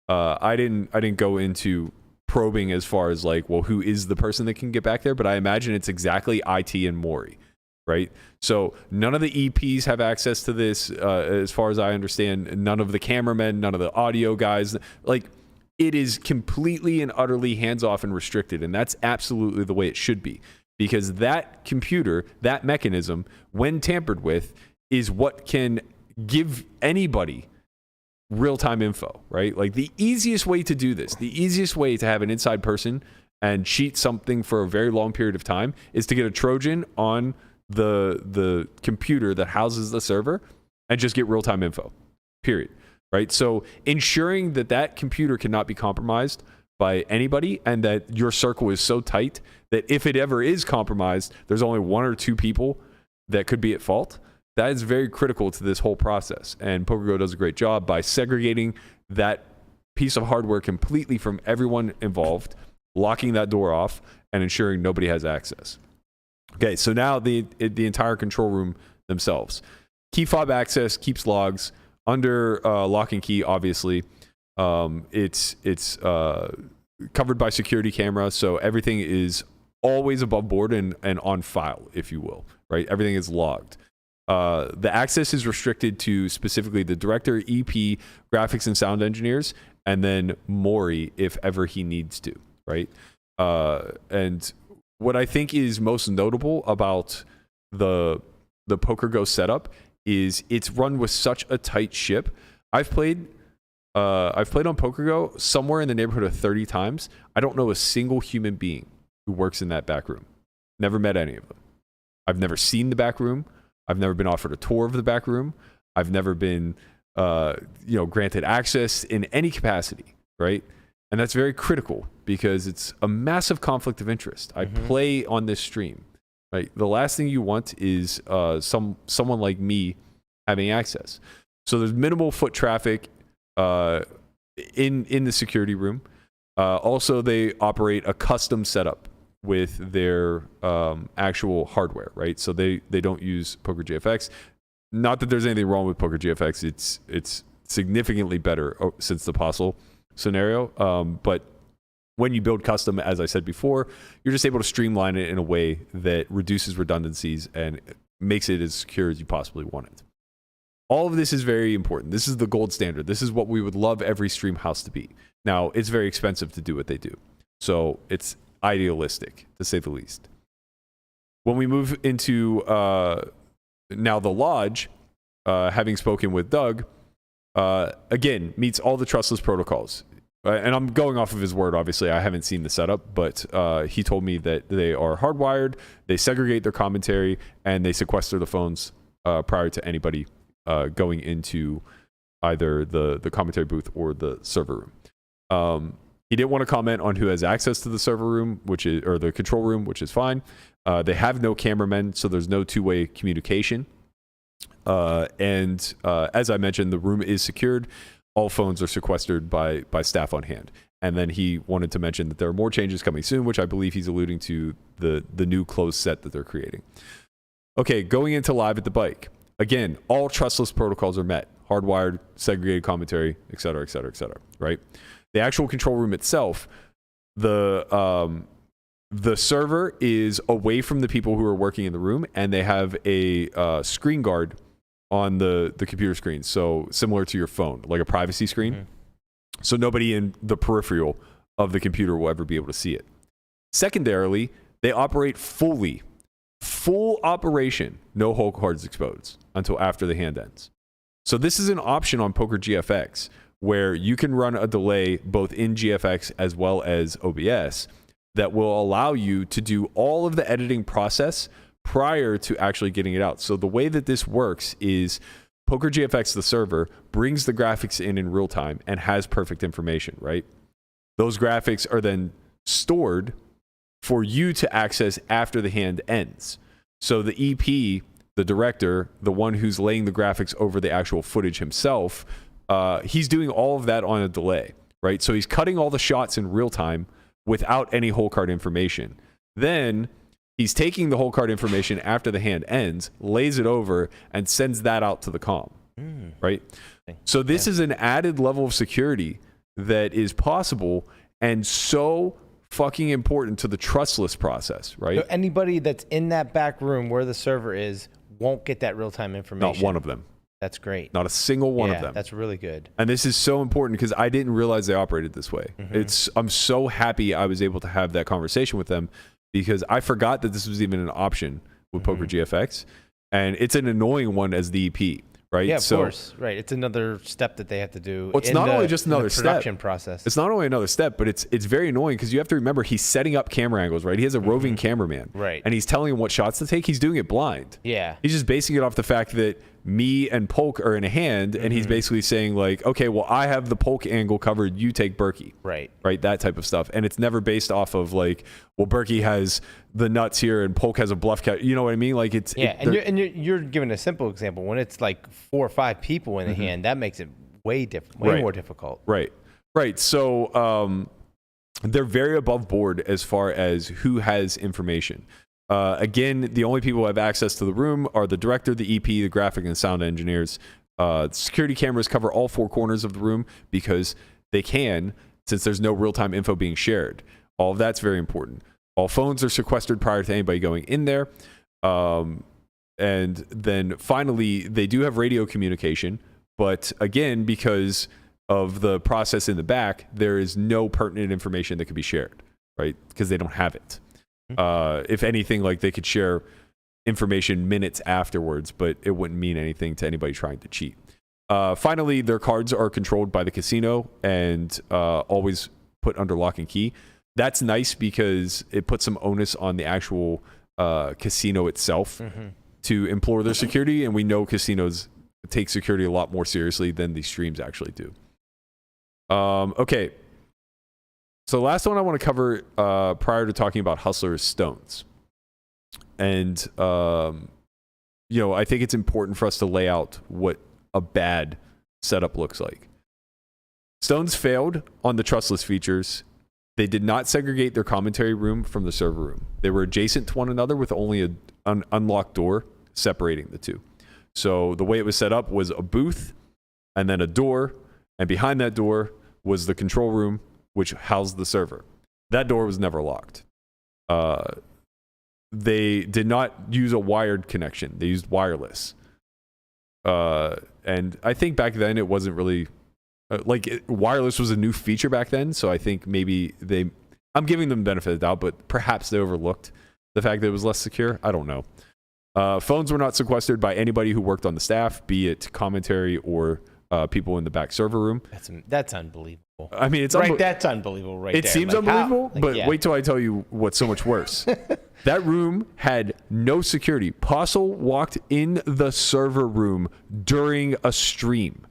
I didn't go into probing as far as like, well, who is the person that can get back there? But I imagine it's exactly IT and Maury, right? So none of the EPs have access to this, as far as I understand. None of the cameramen, none of the audio guys. Like, it is completely and utterly hands-off and restricted, and that's absolutely the way it should be, because that computer, that mechanism, when tampered with, is what can give anybody real-time info, right? Like, the easiest way to do this, the easiest way to have an inside person and cheat something for a very long period of time is to get a Trojan on the computer that houses the server and just get real-time info, period. Right? So ensuring that that computer cannot be compromised by anybody, and that your circle is so tight that if it ever is compromised, there's only 1 or 2 people that could be at fault. That is very critical to this whole process. And PokerGo does a great job by segregating that piece of hardware completely from everyone involved, locking that door off, and ensuring nobody has access. Okay, so now the entire control room themselves. Key fob access keeps logs under lock and key, obviously. It's covered by security camera, so everything is always above board and on file, if you will, right? Everything is logged. The access is restricted to specifically the director, EP, graphics and sound engineers, and then Maury if ever he needs to, right? And what I think is most notable about the PokerGo setup is it's run with such a tight ship. I've played on PokerGo somewhere in the neighborhood of 30 times. I don't know a single human being who works in that back room. Never met any of them. I've never seen the back room. I've never been offered a tour of the back room. I've never been granted access in any capacity, right? And that's very critical because it's a massive conflict of interest. I play on this stream. Right. The last thing you want is someone like me having access. So there's minimal foot traffic in the security room. Also, they operate a custom setup with their actual hardware, right? So they don't use PokerGFX. Not that there's anything wrong with PokerGFX. It's significantly better since the POL scenario. But when you build custom, as I said before, you're just able to streamline it in a way that reduces redundancies and makes it as secure as you possibly want it. All of this is very important. This is the gold standard. This is what we would love every stream house to be. Now, it's very expensive to do what they do. So it's idealistic, to say the least. When we move into now the lodge, having spoken with Doug, again, meets all the trustless protocols. And I'm going off of his word, obviously. I haven't seen the setup, but he told me that they are hardwired, they segregate their commentary, and they sequester the phones prior to anybody going into either the commentary booth or the server room. He didn't want to comment on who has access to the server room, or the control room, which is fine. They have no cameramen, so there's no two-way communication. And as I mentioned, the room is secured. All phones are sequestered by staff on hand. And then he wanted to mention that there are more changes coming soon, which I believe he's alluding to the new closed set that they're creating. Okay, going into live at the bike. Again, all trustless protocols are met. Hardwired, segregated commentary, et cetera, et cetera, et cetera, right? The actual control room itself, the server is away from the people who are working in the room, and they have a screen guard on the computer screen, so similar to your phone, like a privacy screen. So nobody in the peripheral of the computer will ever be able to see it. Secondarily, They operate full operation, no hole cards exposed until after the hand ends. So this is an option on Poker GFX where you can run a delay both in GFX as well as OBS that will allow you to do all of the editing process prior to actually getting it out. So the way that this works is Poker GFX, the server, brings the graphics in real time and has perfect information, right? Those graphics are then stored for you to access after the hand ends. So the EP, the director, the one who's laying the graphics over the actual footage himself, he's doing all of that on a delay, right? So he's cutting all the shots in real time without any hole card information. Then he's taking the hole card information after the hand ends, lays it over, and sends that out to the comm, right? So this is an added level of security that is possible and so fucking important to the trustless process, right? So anybody that's in that back room where the server is won't get that real-time information. Not one of them. That's great. Not a single one of them. That's really good. And this is so important because I didn't realize they operated this way. I'm so happy I was able to have that conversation with them because I forgot that this was even an option with Poker GFX. And it's an annoying one as the EP, right? Yeah, of course. Right. It's another step that they have to do. Well, it's not only just another step. Production process. It's not only another step, but it's very annoying because you have to remember he's setting up camera angles, right? He has a roving cameraman. Right. And he's telling him what shots to take. He's doing it blind. Yeah. He's just basing it off the fact that me and Polk are in a hand, and he's basically saying like, okay, well, I have the Polk angle covered, you take Berkey. Right. Right, that type of stuff. And it's never based off of like, well, Berkey has the nuts here and Polk has a bluff cut. You know what I mean? Like it's you're giving a simple example. When it's like 4 or 5 people in the hand, that makes it way more difficult. Right. So they're very above board as far as who has information. Again, the only people who have access to the room are the director, the EP, the graphic, and sound engineers. Security cameras cover all 4 corners of the room because they can, since there's no real-time info being shared. All of that's very important. All phones are sequestered prior to anybody going in there. And then finally, they do have radio communication. But again, because of the process in the back, there is no pertinent information that could be shared, right? Because they don't have it. If anything, like they could share information minutes afterwards, but it wouldn't mean anything to anybody trying to cheat. Finally, their cards are controlled by the casino and always put under lock and key. That's nice because it puts some onus on the actual casino itself to implore their security, and we know casinos take security a lot more seriously than these streams actually do. Okay. So the last one I want to cover prior to talking about Hustler is Stones. And, I think it's important for us to lay out what a bad setup looks like. Stones failed on the trustless features. They did not segregate their commentary room from the server room. They were adjacent to one another with only an unlocked door separating the two. So the way it was set up was a booth and then a door, and behind that door was the control room, which housed the server. That door was never locked. They did not use a wired connection. They used wireless. And I think back then it wasn't really... wireless was a new feature back then, so I think maybe I'm giving them the benefit of the doubt, but perhaps they overlooked the fact that it was less secure. I don't know. Phones were not sequestered by anybody who worked on the staff, be it commentary or people in the back server room. That's unbelievable. I mean, it's that's unbelievable right it there. Seems like, unbelievable, how? but wait till I tell you what's so much worse. That room had no security. Postle walked in the server room during a stream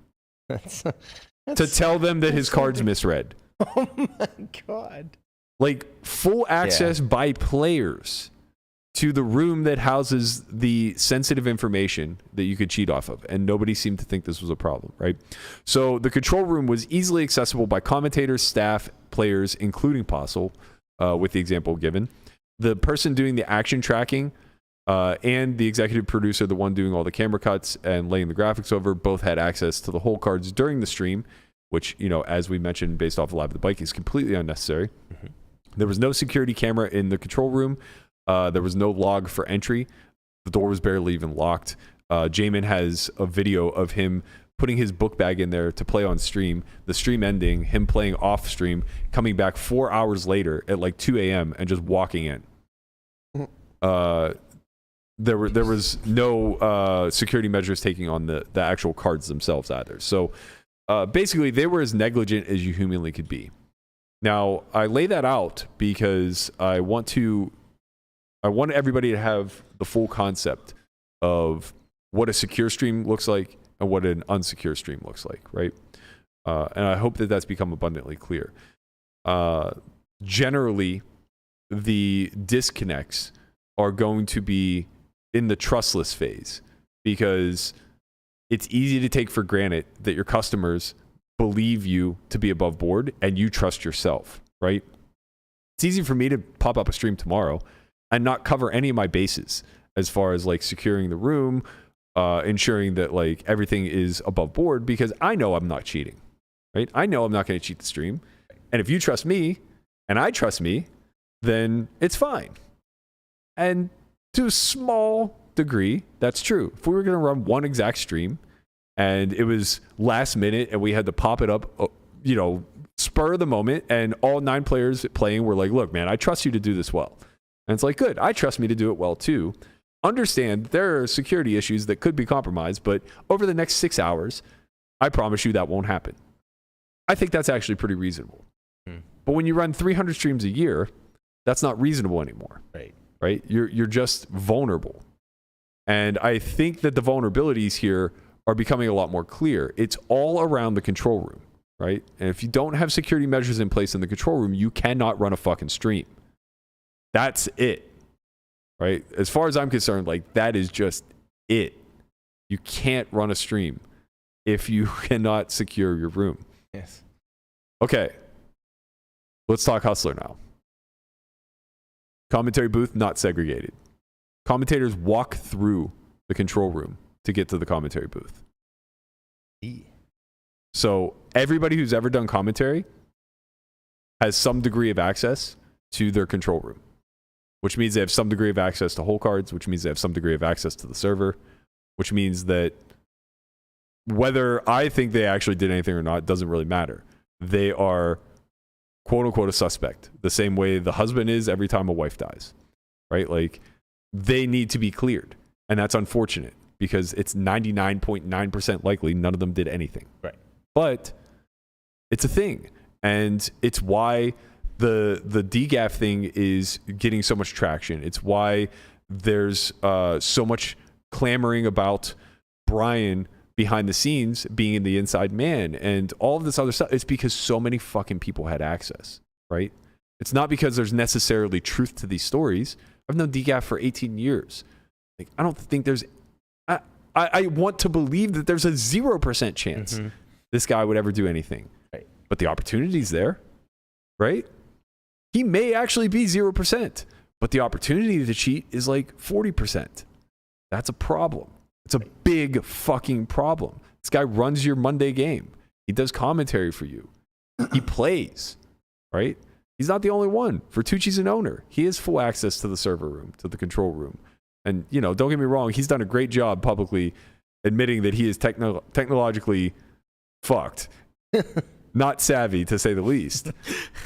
to tell them that his cards misread. Oh my God. Like full access by players to the room that houses the sensitive information that you could cheat off of. And nobody seemed to think this was a problem, right? So the control room was easily accessible by commentators, staff, players, including Postle, with the example given. The person doing the action tracking and the executive producer, the one doing all the camera cuts and laying the graphics over, both had access to the whole cards during the stream, which, as we mentioned, based off of Live the Bike, is completely unnecessary. There was no security camera in the control room. There was no log for entry. The door was barely even locked. Jamin has a video of him putting his book bag in there to play on stream, the stream ending, him playing off stream, coming back 4 hours later at like 2 a.m. and just walking in. there was no security measures taking on the actual cards themselves either. So basically, they were as negligent as you humanly could be. Now, I lay that out because I want everybody to have the full concept of what a secure stream looks like and what an unsecure stream looks like, right? And I hope that that's become abundantly clear. Generally, the disconnects are going to be in the trustless phase because it's easy to take for granted that your customers believe you to be above board and you trust yourself, right? It's easy for me to pop up a stream tomorrow and not cover any of my bases as far as like securing the room, ensuring that like everything is above board because I know I'm not cheating, right? I know I'm not going to cheat the stream. And if you trust me and I trust me, then it's fine. And to a small degree, that's true. If we were going to run one exact stream and it was last minute and we had to pop it up, spur of the moment, and all 9 players playing were like, look, man, I trust you to do this well. And it's like, good, I trust me to do it well too. Understand there are security issues that could be compromised, but over the next 6 hours, I promise you that won't happen. I think that's actually pretty reasonable. But when you run 300 streams a year, that's not reasonable anymore. Right? You're just vulnerable. And I think that the vulnerabilities here are becoming a lot more clear. It's all around the control room, right? And if you don't have security measures in place in the control room, you cannot run a fucking stream. That's it, right? As far as I'm concerned, like that is just it. You can't run a stream if you cannot secure your room. Yes. Okay. Let's talk Hustler now. Commentary booth, not segregated. Commentators walk through the control room to get to the commentary booth. So everybody who's ever done commentary has some degree of access to their control room, which means they have some degree of access to hole cards, which means they have some degree of access to the server, which means that whether I think they actually did anything or not doesn't really matter. They are quote unquote a suspect, the same way the husband is every time a wife dies, right? Like they need to be cleared. And that's unfortunate because it's 99.9% likely none of them did anything. Right. But it's a thing. And it's why the DGAF thing is getting so much traction. It's why there's so much clamoring about Bryan behind the scenes being the inside man and all of this other stuff. It's because so many fucking people had access, right? It's not because there's necessarily truth to these stories. I've known DGAF for 18 years. Like, I don't think there's... I want to believe that there's a 0% chance this guy would ever do anything. Right. But the opportunity's there, right? He may actually be 0%, but the opportunity to cheat is like 40%. That's a problem. It's a big fucking problem. This guy runs your Monday game. He does commentary for you. He plays, right? He's not the only one. Fertucci's an owner. He has full access to the server room, to the control room. And, don't get me wrong, he's done a great job publicly admitting that he is technologically fucked. Not savvy, to say the least.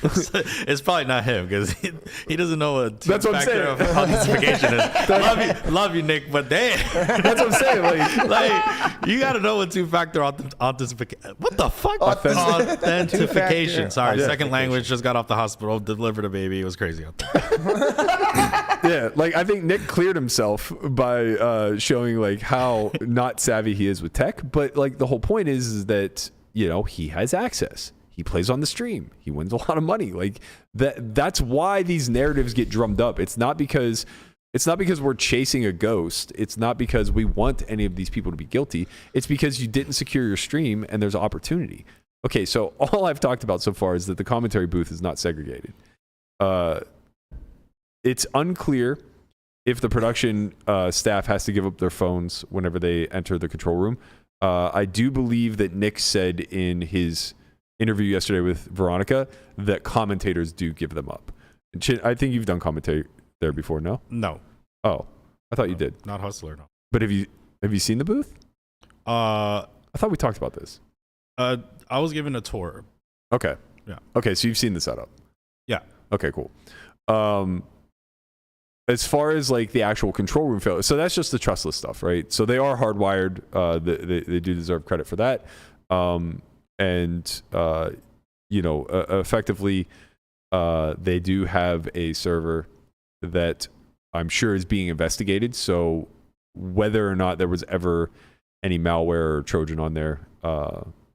It's probably not him because he doesn't know what That's what I'm factor saying. of authentication is. Love you, Nick, but damn. That's what I'm saying. Like you got to know what two-factor authentication. What the fuck? Authentication. Sorry, second language. Just got off the hospital, delivered a baby. It was crazy out there. Yeah, like I think Nick cleared himself by showing like how not savvy he is with tech. But like the whole point is that he has access. He plays on the stream. He wins a lot of money. Like that's why these narratives get drummed up. It's not because we're chasing a ghost. It's not because we want any of these people to be guilty. It's because you didn't secure your stream and there's opportunity. Okay, so all I've talked about so far is that the commentary booth is not segregated. It's unclear if the production staff has to give up their phones whenever they enter the control room. I do believe that Nick said in his interview yesterday with Veronica that commentators do give them up. I think you've done commentary there before, no? No. Oh, I thought you did. Not Hustler, no. But have you seen the booth? I thought we talked about this. I was given a tour. Okay. Yeah. Okay, so you've seen the setup. Yeah. Okay, cool. as far as like the actual control room failure, so that's just the trustless stuff, right? So they are hardwired. They do deserve credit for that. Effectively, they do have a server that I'm sure is being investigated. So whether or not there was ever any malware or Trojan on there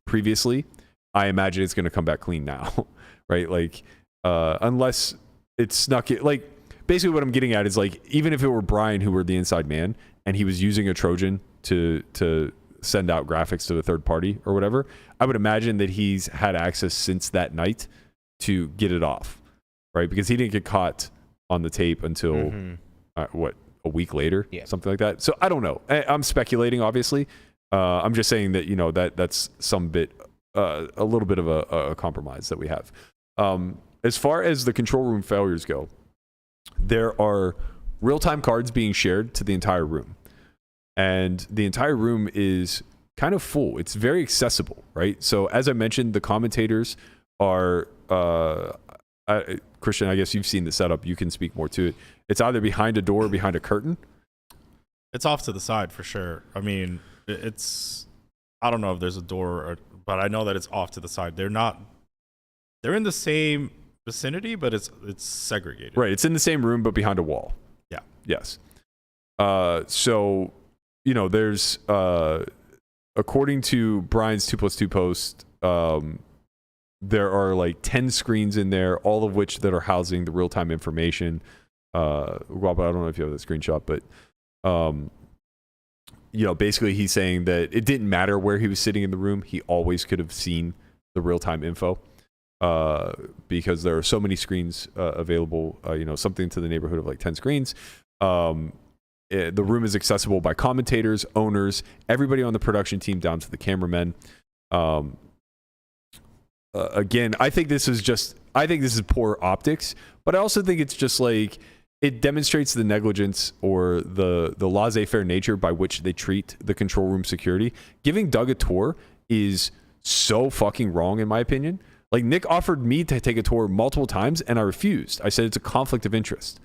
previously, I imagine it's going to come back clean now, right? Like, unless it's snuck it. Like, basically what I'm getting at is, like, even if it were Bryan who were the inside man and he was using a Trojan to send out graphics to a third party or whatever, I would imagine that he's had access since that night to get it off, right? Because he didn't get caught on the tape until a week later, something like that. So I don't know. I'm speculating, obviously. I'm just saying that that's some bit, a little bit of a compromise that we have. As far as the control room failures go, there are real-time cards being shared to the entire room, and the entire room is kind of full. It's very accessible, right? So as I mentioned, the commentators are Christian, I guess you've seen the setup. You can speak more to it. It's either behind a door or behind a curtain. It's off to the side for sure. I mean, I don't know if there's a door, but I know that it's off to the side. They're in the same vicinity, but it's segregated. Right. It's in the same room, but behind a wall. Yeah. Yes. So, there's, according to Bryan's 2+2 post, there are like 10 screens in there, all of which that are housing the real-time information. Rob, I don't know if you have the screenshot, but basically he's saying that it didn't matter where he was sitting in the room. He always could have seen the real-time info because there are so many screens available, something to the neighborhood of like 10 screens. The room is accessible by commentators, owners, everybody on the production team down to the cameramen. Again, I think this is poor optics, but I also think it's just like it demonstrates the negligence or the laissez-faire nature by which they treat the control room security. Giving Doug a tour is so fucking wrong, in my opinion. Like, Nick offered me to take a tour multiple times, and I refused. I said it's a conflict of interest.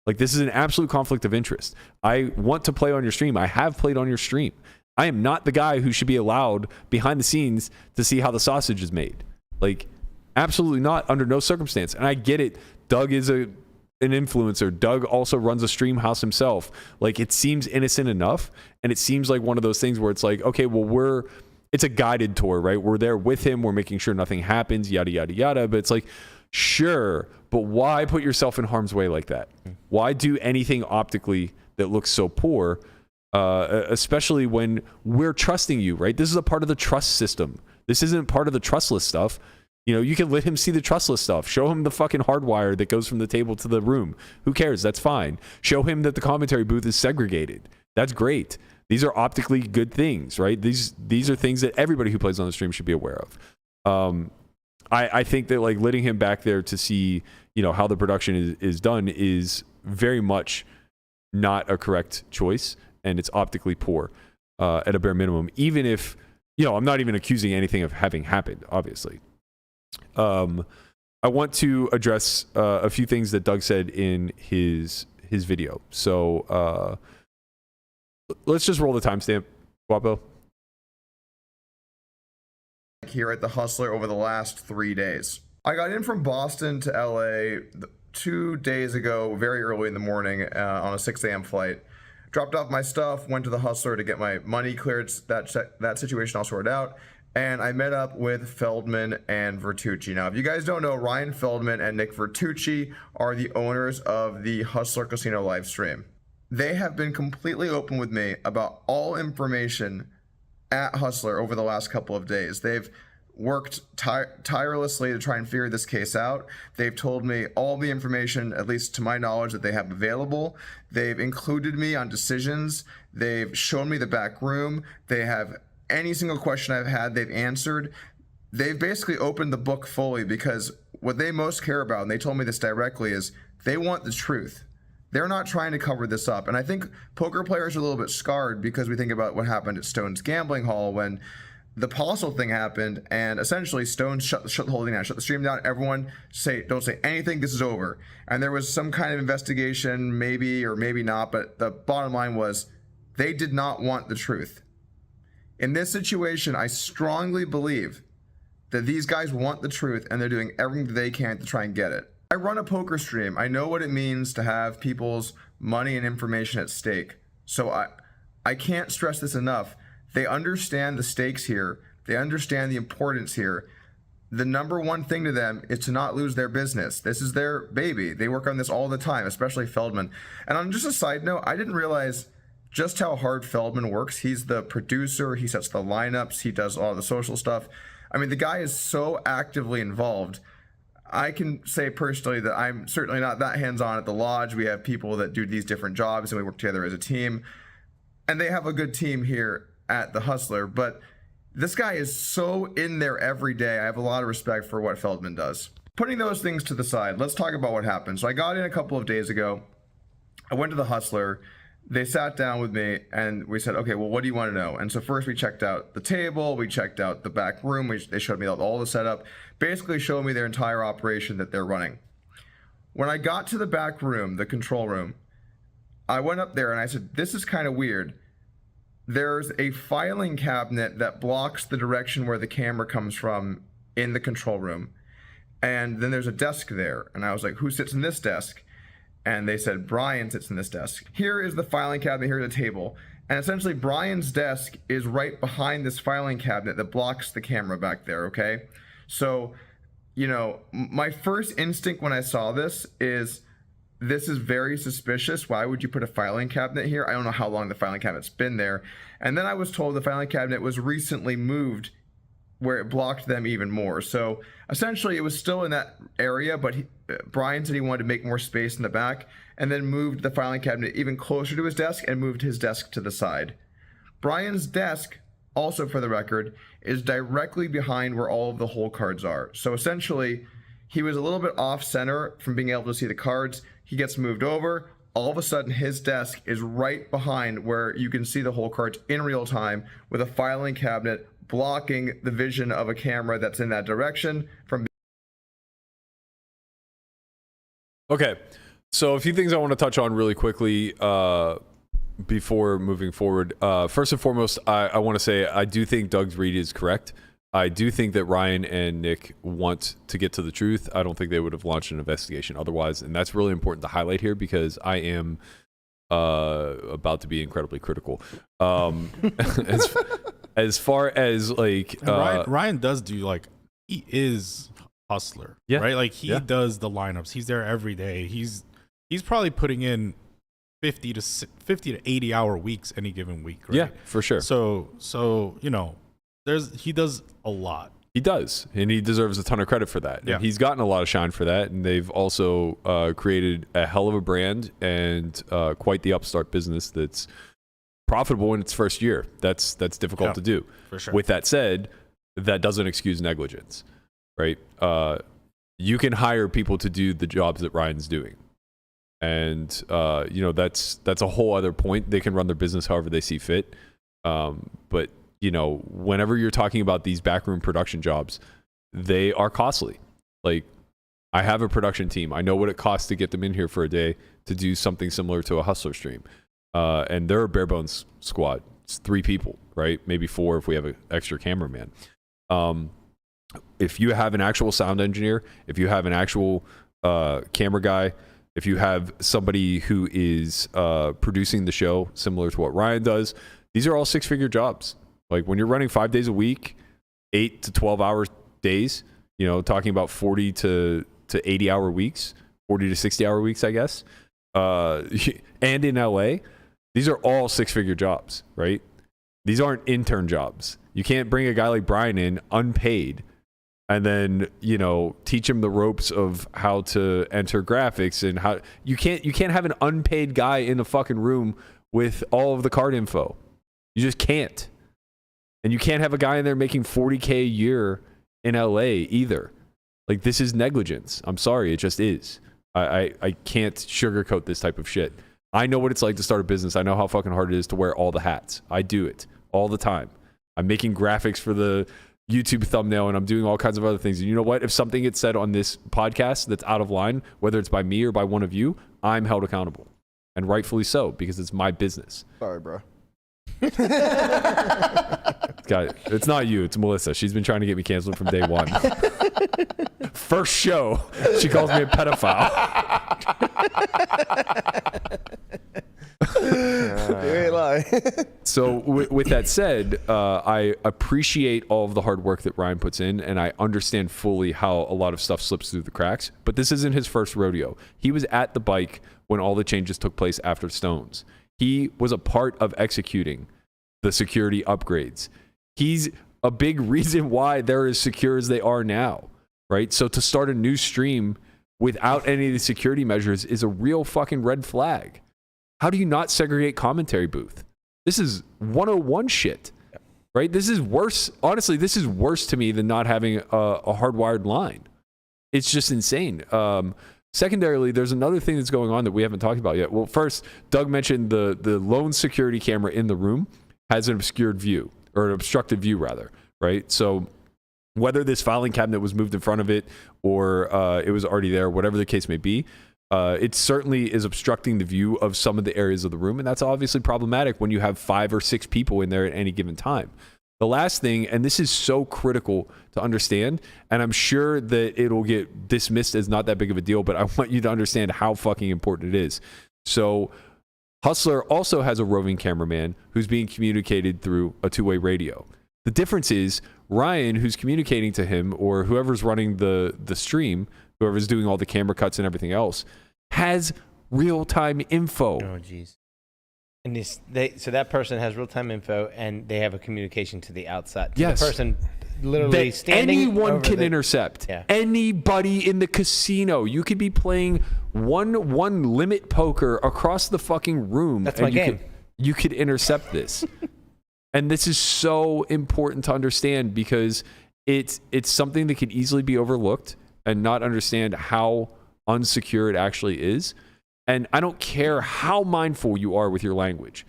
Like, this is an absolute conflict of interest. I want to play on your stream. I have played on your stream. I am not the guy who should be allowed behind the scenes to see how the sausage is made. Like, absolutely not, under no circumstance. And I get it. Doug is an influencer. Doug also runs a stream house himself. Like, it seems innocent enough, and it seems like one of those things where it's like, okay, well, it's a guided tour, right? We're there with him. We're making sure nothing happens, yada, yada, yada. But it's like, sure, but why put yourself in harm's way like that? Why do anything optically that looks so poor, especially when we're trusting you, right? This is a part of the trust system. This isn't part of the trustless stuff. You can let him see the trustless stuff. Show him the fucking hardwire that goes from the table to the room. Who cares? That's fine. Show him that the commentary booth is segregated. That's great. These are optically good things, right? These are things that everybody who plays on the stream should be aware of. I think that, like, letting him back there to see, how the production is done is very much not a correct choice, and it's optically poor at a bare minimum, even if, I'm not even accusing anything of having happened, obviously. I want to address a few things that Doug said in his video. So let's just roll the timestamp, Guapo. Here at the Hustler over the last 3 days. I got in from Boston to LA 2 days ago, very early in the morning on a 6 a.m. flight. Dropped off my stuff, went to the Hustler to get my money cleared, that situation all sorted out, and I met up with Feldman and Vertucci. Now, if you guys don't know, Ryan Feldman and Nick Vertucci are the owners of the Hustler Casino live stream. They have been completely open with me about all information at Hustler over the last couple of days. They've worked tirelessly to try and figure this case out. They've told me all the information, at least to my knowledge, that they have available. They've included me on decisions. They've shown me the back room. They have any single question I've had, they've answered. They've basically opened the book fully, because what they most care about, and they told me this directly, is they want the truth. They're not trying to cover this up. And I think poker players are a little bit scarred because we think about what happened at Stone's Gambling Hall when the Apostle thing happened, and essentially Stone shut the whole thing down, shut the stream down. Everyone don't say anything. This is over. And there was some kind of investigation, maybe or maybe not. But the bottom line was they did not want the truth. In this situation, I strongly believe that these guys want the truth, and they're doing everything they can to try and get it. I run a poker stream. I know what it means to have people's money and information at stake. So I can't stress this enough. They understand the stakes here. They understand the importance here. The number one thing to them is to not lose their business. This is their baby. They work on this all the time, especially Feldman. And on just a side note, I didn't realize just how hard Feldman works. He's the producer. He sets the lineups. He does all the social stuff. I mean, the guy is so actively involved. I can say personally that I'm certainly not that hands-on at the lodge. We have people that do these different jobs, and we work together as a team. And they have a good team here at the Hustler, but this guy is so in there every day. I have a lot of respect for what Feldman does. Putting those things to the side, let's talk about what happened. So I got in a couple of days ago. I went to the Hustler. They sat down with me and we said, okay, well, what do you want to know? And so first we checked out the table. We checked out the back room. They showed me all the setup, basically showed me their entire operation that they're running. When I got to the back room, the control room, I went up there and I said, this is kind of weird. There's a filing cabinet that blocks the direction where the camera comes from in the control room. And then there's a desk there. And I was like, who sits in this desk? And they said, Bryan sits in this desk. Here is the filing cabinet, here's a table. And essentially Bryan's desk is right behind this filing cabinet that blocks the camera back there, okay? So, you know, my first instinct when I saw this is very suspicious. Why would you put a filing cabinet here? I don't know how long the filing cabinet's been there. And then I was told the filing cabinet was recently moved where it blocked them even more. So essentially it was still in that area, but Bryan said he wanted to make more space in the back and then moved the filing cabinet even closer to his desk and moved his desk to the side. Bryan's desk, also for the record, is directly behind where all of the hole cards are. So essentially he was a little bit off center from being able to see the cards. He gets moved over. All of a sudden, his desk is right behind where you can see the hole cards in real time with a filing cabinet blocking the vision of a camera that's in that direction from. Okay, so a few things I want to touch on really quickly before moving forward. First and foremost, I want to say I do think Doug's read is correct. I do think that Ryan and Nick want to get to the truth. I don't think they would have launched an investigation otherwise. And that's really important to highlight here because I am about to be incredibly critical. As far as like... Ryan does do like, he is Hustler, right? Like he does the lineups. He's there every day. He's probably putting in 50 to 80 hour weeks any given week, right? Yeah, for sure. So you know, he does a lot. He does, and he deserves a ton of credit for that. Yeah. And he's gotten a lot of shine for that, and they've also created a hell of a brand and quite the upstart business that's profitable in its first year. That's difficult to do. For sure. With that said, that doesn't excuse negligence, right? You can hire people to do the jobs that Ryan's doing. And, you know, that's a whole other point. They can run their business however they see fit. But you know, whenever you're talking about these backroom production jobs, they are costly. Like, I have a production team. I know what it costs to get them in here for a day to do something similar to a Hustler stream. And they're a bare bones squad. It's 3 people, right? Maybe 4 if we have an extra cameraman. If you have an actual sound engineer, if you have an actual camera guy, if you have somebody who is producing the show similar to what Ryan does, these are all 6-figure jobs. Like when you're running 5 days a week, 8 to 12 hour days, you know, talking about 40 to 80 hour weeks, 40 to 60 hour weeks, I guess. And in LA, these are all 6-figure jobs, right? These aren't intern jobs. You can't bring a guy like Bryan in unpaid and then, you know, teach him the ropes of how to enter graphics and how you can't have an unpaid guy in the fucking room with all of the card info. You just can't. And you can't have a guy in there making $40K a year in LA either. Like, this is negligence. I'm sorry, it just is. I can't sugarcoat this type of shit. I know what it's like to start a business. I know how fucking hard it is to wear all the hats. I do it all the time. I'm making graphics for the YouTube thumbnail, and I'm doing all kinds of other things. And you know what? If something gets said on this podcast that's out of line, whether it's by me or by one of you, I'm held accountable. And rightfully so, because it's my business. Sorry, bro. It's not you, it's Melissa. She's been trying to get me canceled from day one. First show, she calls me a pedophile. You ain't lying. So with that said, I appreciate all of the hard work that Ryan puts in, and I understand fully how a lot of stuff slips through the cracks. But this isn't his first rodeo. He was at the bike when all the changes took place after Stones. He was a part of executing the security upgrades. He's a big reason why they're as secure as they are now, right? So to start a new stream without any of the security measures is a real fucking red flag. How do you not segregate commentary booth? This is 101 shit, right? This is worse. Honestly, this is worse to me than not having a hardwired line. It's just insane. Secondarily, there's another thing that's going on that we haven't talked about yet. Well, first, Doug mentioned the lone security camera in the room has an obscured view, or an obstructed view rather, right? So whether this filing cabinet was moved in front of it or it was already there, whatever the case may be, it certainly is obstructing the view of some of the areas of the room, and that's obviously problematic when you have 5 or 6 people in there at any given time. The last thing, and this is so critical to understand, and I'm sure that it'll get dismissed as not that big of a deal, but I want you to understand how fucking important it is. So Hustler also has a roving cameraman who's being communicated through a 2-way radio. The difference is Ryan, who's communicating to him, or whoever's running the stream, whoever's doing all the camera cuts and everything else, has real-time info. Oh, jeez. And so that person has real-time info, and they have a communication to the outside. Yes. The person literally that standing anyone can intercept. Yeah. Anybody in the casino. You could be playing one limit poker across the fucking room. That's my game. You could intercept this. And this is so important to understand because it's something that could easily be overlooked and not understand how unsecure it actually is. And I don't care how mindful you are with your language.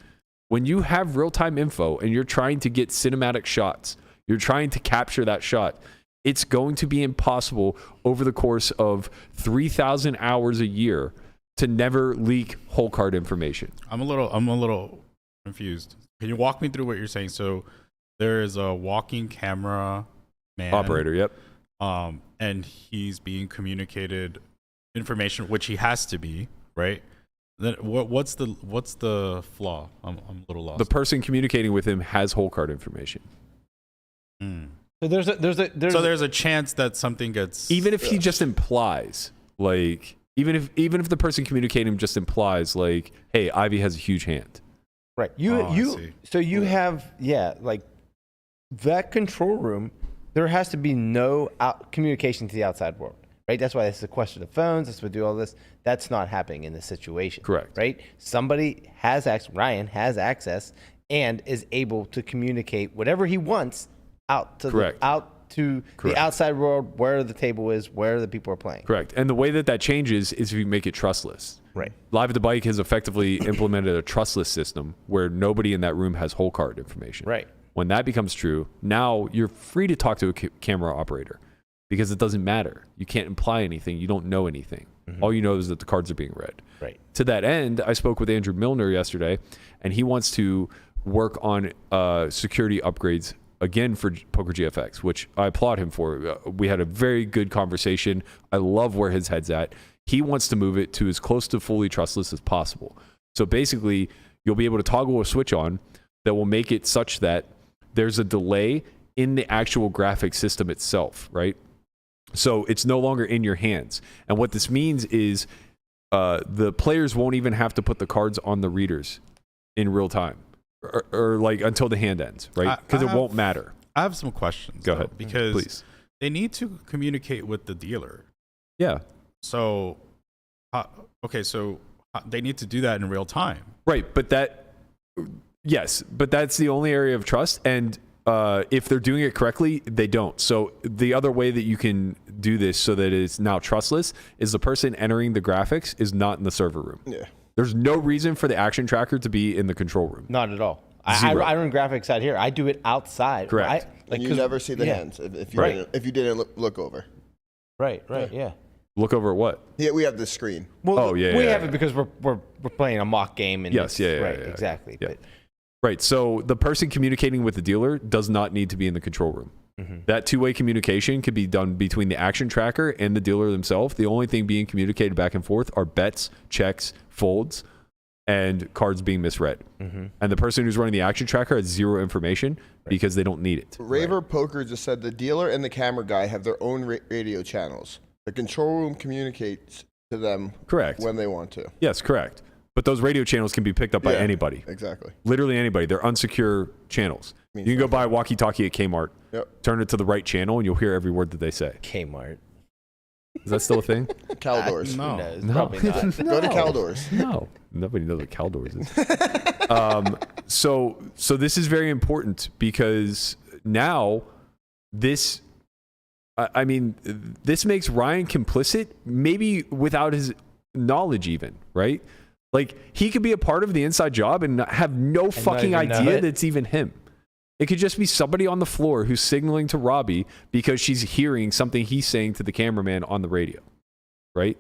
When you have real-time info and you're trying to get cinematic shots, you're trying to capture that shot, it's going to be impossible over the course of 3,000 hours a year to never leak whole card information. I'm a little confused. Can you walk me through what you're saying? So there is a walking camera man. Operator, yep. And he's being communicated information, which he has to be, right? Then what's the flaw? I'm a little lost. The person communicating with him has whole card information. So there's a chance that something gets, even if he just implies, like even if the person communicating just implies, like, hey, Ivy has a huge hand. Right. So you have like that control room. There has to be no communication to the outside world. Right. That's why it's a question of phones. That's what do all this. That's not happening in this situation. Correct. Right. Somebody has access. Ryan has access and is able to communicate whatever he wants out to Correct. The outside world, where the table is, where the people are playing. Correct. And the way that changes is if you make it trustless. Right. Live at the Bike has effectively implemented a trustless system where nobody in that room has whole card information. Right. When that becomes true, now you're free to talk to a camera operator because it doesn't matter. You can't imply anything. You don't know anything. Mm-hmm. All you know is that the cards are being read. Right. To that end, I spoke with Andrew Milner yesterday, and he wants to work on security upgrades again for PokerGFX, which I applaud him for. We had a very good conversation. I love where his head's at. He wants to move it to as close to fully trustless as possible. So basically, you'll be able to toggle a switch on that will make it such that there's a delay in the actual graphic system itself, right? So it's no longer in your hands. And what this means is the players won't even have to put the cards on the readers in real time. Or like until the hand ends, right? Because it won't matter. I have some questions. Go ahead. Because please. They need to communicate with the dealer. Yeah. So, they need to do that in real time. Right. But that's the only area of trust. And if they're doing it correctly, they don't. So the other way that you can do this so that it's now trustless is the person entering the graphics is not in the server room. Yeah. There's no reason for the action tracker to be in the control room. Not at all. Zero. I run graphics out here. I do it outside. Correct. And you never see the hands if you didn't look over. Right. Yeah. Look over at what? Yeah, we have the screen. Well, we have it because we're playing a mock game. And Yes, yeah, exactly. Yeah. But, Right. So the person communicating with the dealer does not need to be in the control room. That two-way communication could be done between the action tracker and the dealer themselves. The only thing being communicated back and forth are bets, checks, folds, and cards being misread. And the person who's running the action tracker has zero information because they don't need it. Raver Poker just said the dealer and the camera guy have their own radio channels. The control room communicates to them when they want to. Yes, correct. But those radio channels can be picked up by anybody. Exactly. Literally anybody. They're unsecure channels. You can go buy a walkie-talkie at Kmart, turn it to the right channel, and you'll hear every word that they say. Kmart. Is that still a thing? Caldors. No. Probably not. Go to Caldors. No. Nobody knows what Caldors is. So this is very important because now this makes Ryan complicit, maybe without his knowledge even, right? Like, he could be a part of the inside job and have no fucking idea that's even him. It could just be somebody on the floor who's signaling to Robbie because she's hearing something he's saying to the cameraman on the radio, right?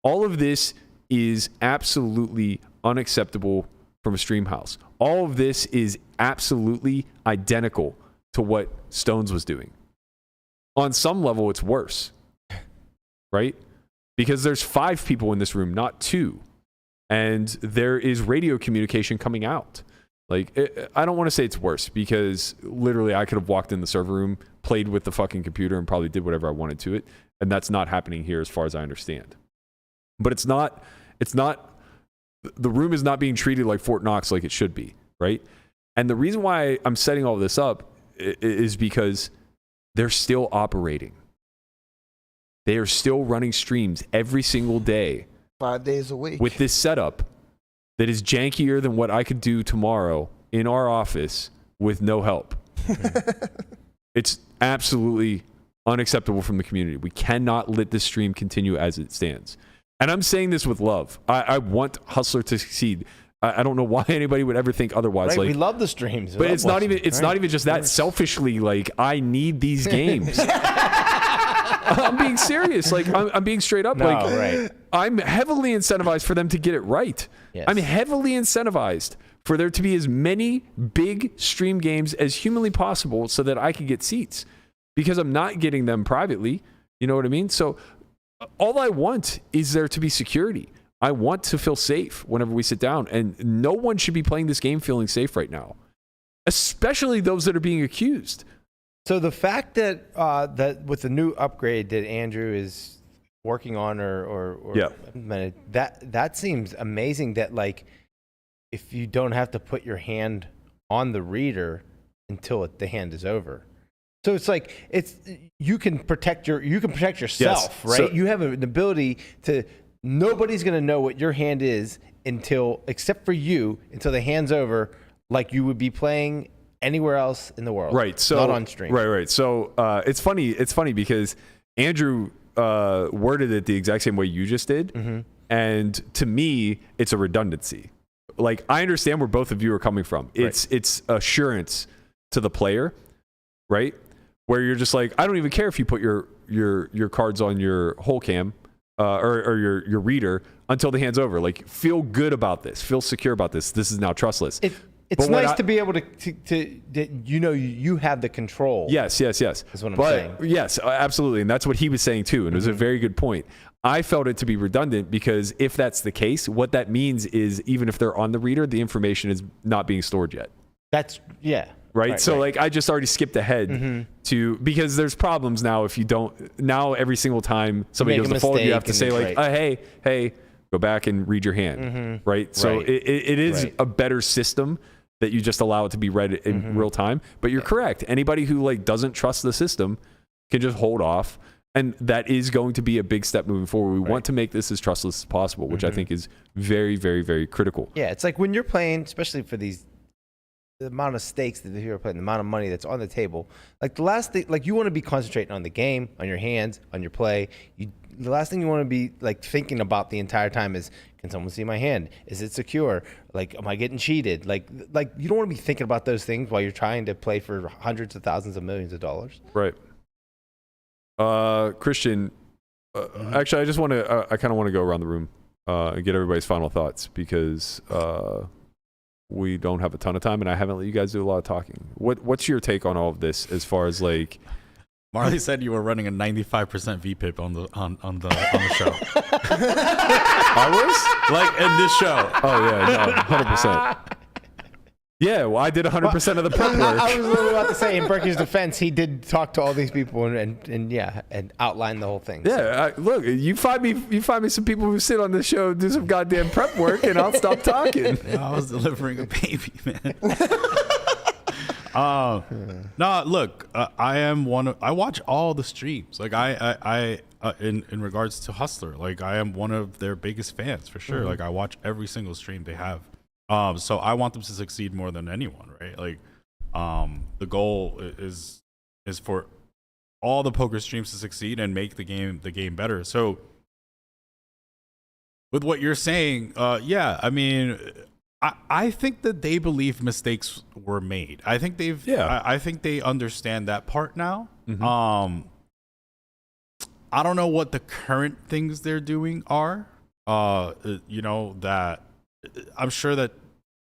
All of this is absolutely unacceptable from a stream house. All of this is absolutely identical to what Stones was doing. On some level, it's worse, right? Because there's 5 people in this room, not 2. And there is radio communication coming out. Like, I don't want to say it's worse because literally I could have walked in the server room, played with the fucking computer, and probably did whatever I wanted to it. And that's not happening here as far as I understand. But it's not, the room is not being treated like Fort Knox like it should be, right? And the reason why I'm setting all this up is because they're still operating. They are still running streams every single day. 5 days a week. With this setup that is jankier than what I could do tomorrow in our office with no help. It's absolutely unacceptable from the community. We cannot let this stream continue as it stands. And I'm saying this with love. I want Hustler to succeed. I don't know why anybody would ever think otherwise. Right, like, we love the streams. But it's not even just that. Selfishly, like, I need these games. I'm being serious. Like, I'm being straight up. I'm heavily incentivized for them to get it right. Yes. I'm heavily incentivized for there to be as many big stream games as humanly possible so that I can get seats because I'm not getting them privately. You know what I mean? So all I want is there to be security. I want to feel safe whenever we sit down, and no one should be playing this game feeling safe right now, especially those that are being accused. So the fact that that with the new upgrade that Andrew is working on or implemented, that seems amazing. That, like, if you don't have to put your hand on the reader until the hand is over, so it's like you can protect yourself, yes. Right? So, you have an ability to. Nobody's going to know what your hand is except for you until the hand's over, like you would be playing anywhere else in the world. Right. So not on stream. Right. So it's funny because Andrew worded it the exact same way you just did. Mm-hmm. And to me, it's a redundancy. Like, I understand where both of you are coming from. It's assurance to the player, right? Where you're just like, I don't even care if you put your cards on your whole cam. Or your reader until the hand's over. Like, feel good about this. Feel secure about this. This is now trustless. It's nice to be able to you have the control. Yes. Is what I'm saying. Yes, absolutely. And that's what he was saying too. And it was a very good point. I felt it to be redundant because if that's the case, what that means is even if they're on the reader, the information is not being stored yet. Right. So like, I just already skipped ahead to, because there's problems now if you don't, now every single time somebody goes to fold, you have to say like, hey, go back and read your hand. Right. So it is a better system that you just allow it to be read in real time. But you're correct. Anybody who like doesn't trust the system can just hold off. And that is going to be a big step moving forward. We want to make this as trustless as possible, which I think is very, very, very critical. Yeah. It's like when you're playing, especially for the amount of stakes that you're playing, the amount of money that's on the table, like the last thing, like you want to be concentrating on the game, on your hands, on your play. the last thing you want to be like thinking about the entire time is, can someone see my hand? Is it secure? Like, am I getting cheated? Like you don't want to be thinking about those things while you're trying to play for hundreds of thousands of millions of dollars. Right. Christian, actually, I kind of want to go around the room and get everybody's final thoughts because we don't have a ton of time and I haven't let you guys do a lot of talking. What's your take on all of this as far as like? Marley said you were running a 95% VPIP on the show. I was like in this show. Oh yeah, no, 100%. Yeah, well, I did 100% of the prep work. I was literally about to say, in Berkey's defense, he did talk to all these people and outline the whole thing. Yeah, so. look, you find me some people who sit on this show, do some goddamn prep work, and I'll stop talking. I was delivering a baby, man. No, look, I watch all the streams. Like I in regards to Hustler, like I am one of their biggest fans for sure. Like I watch every single stream they have. So I want them to succeed more than anyone, right? Like, the goal is for all the poker streams to succeed and make the game better. So with what you're saying, yeah, I mean, I think that they believe mistakes were made. I think I think they understand that part now. I don't know what the current things they're doing are. That I'm sure that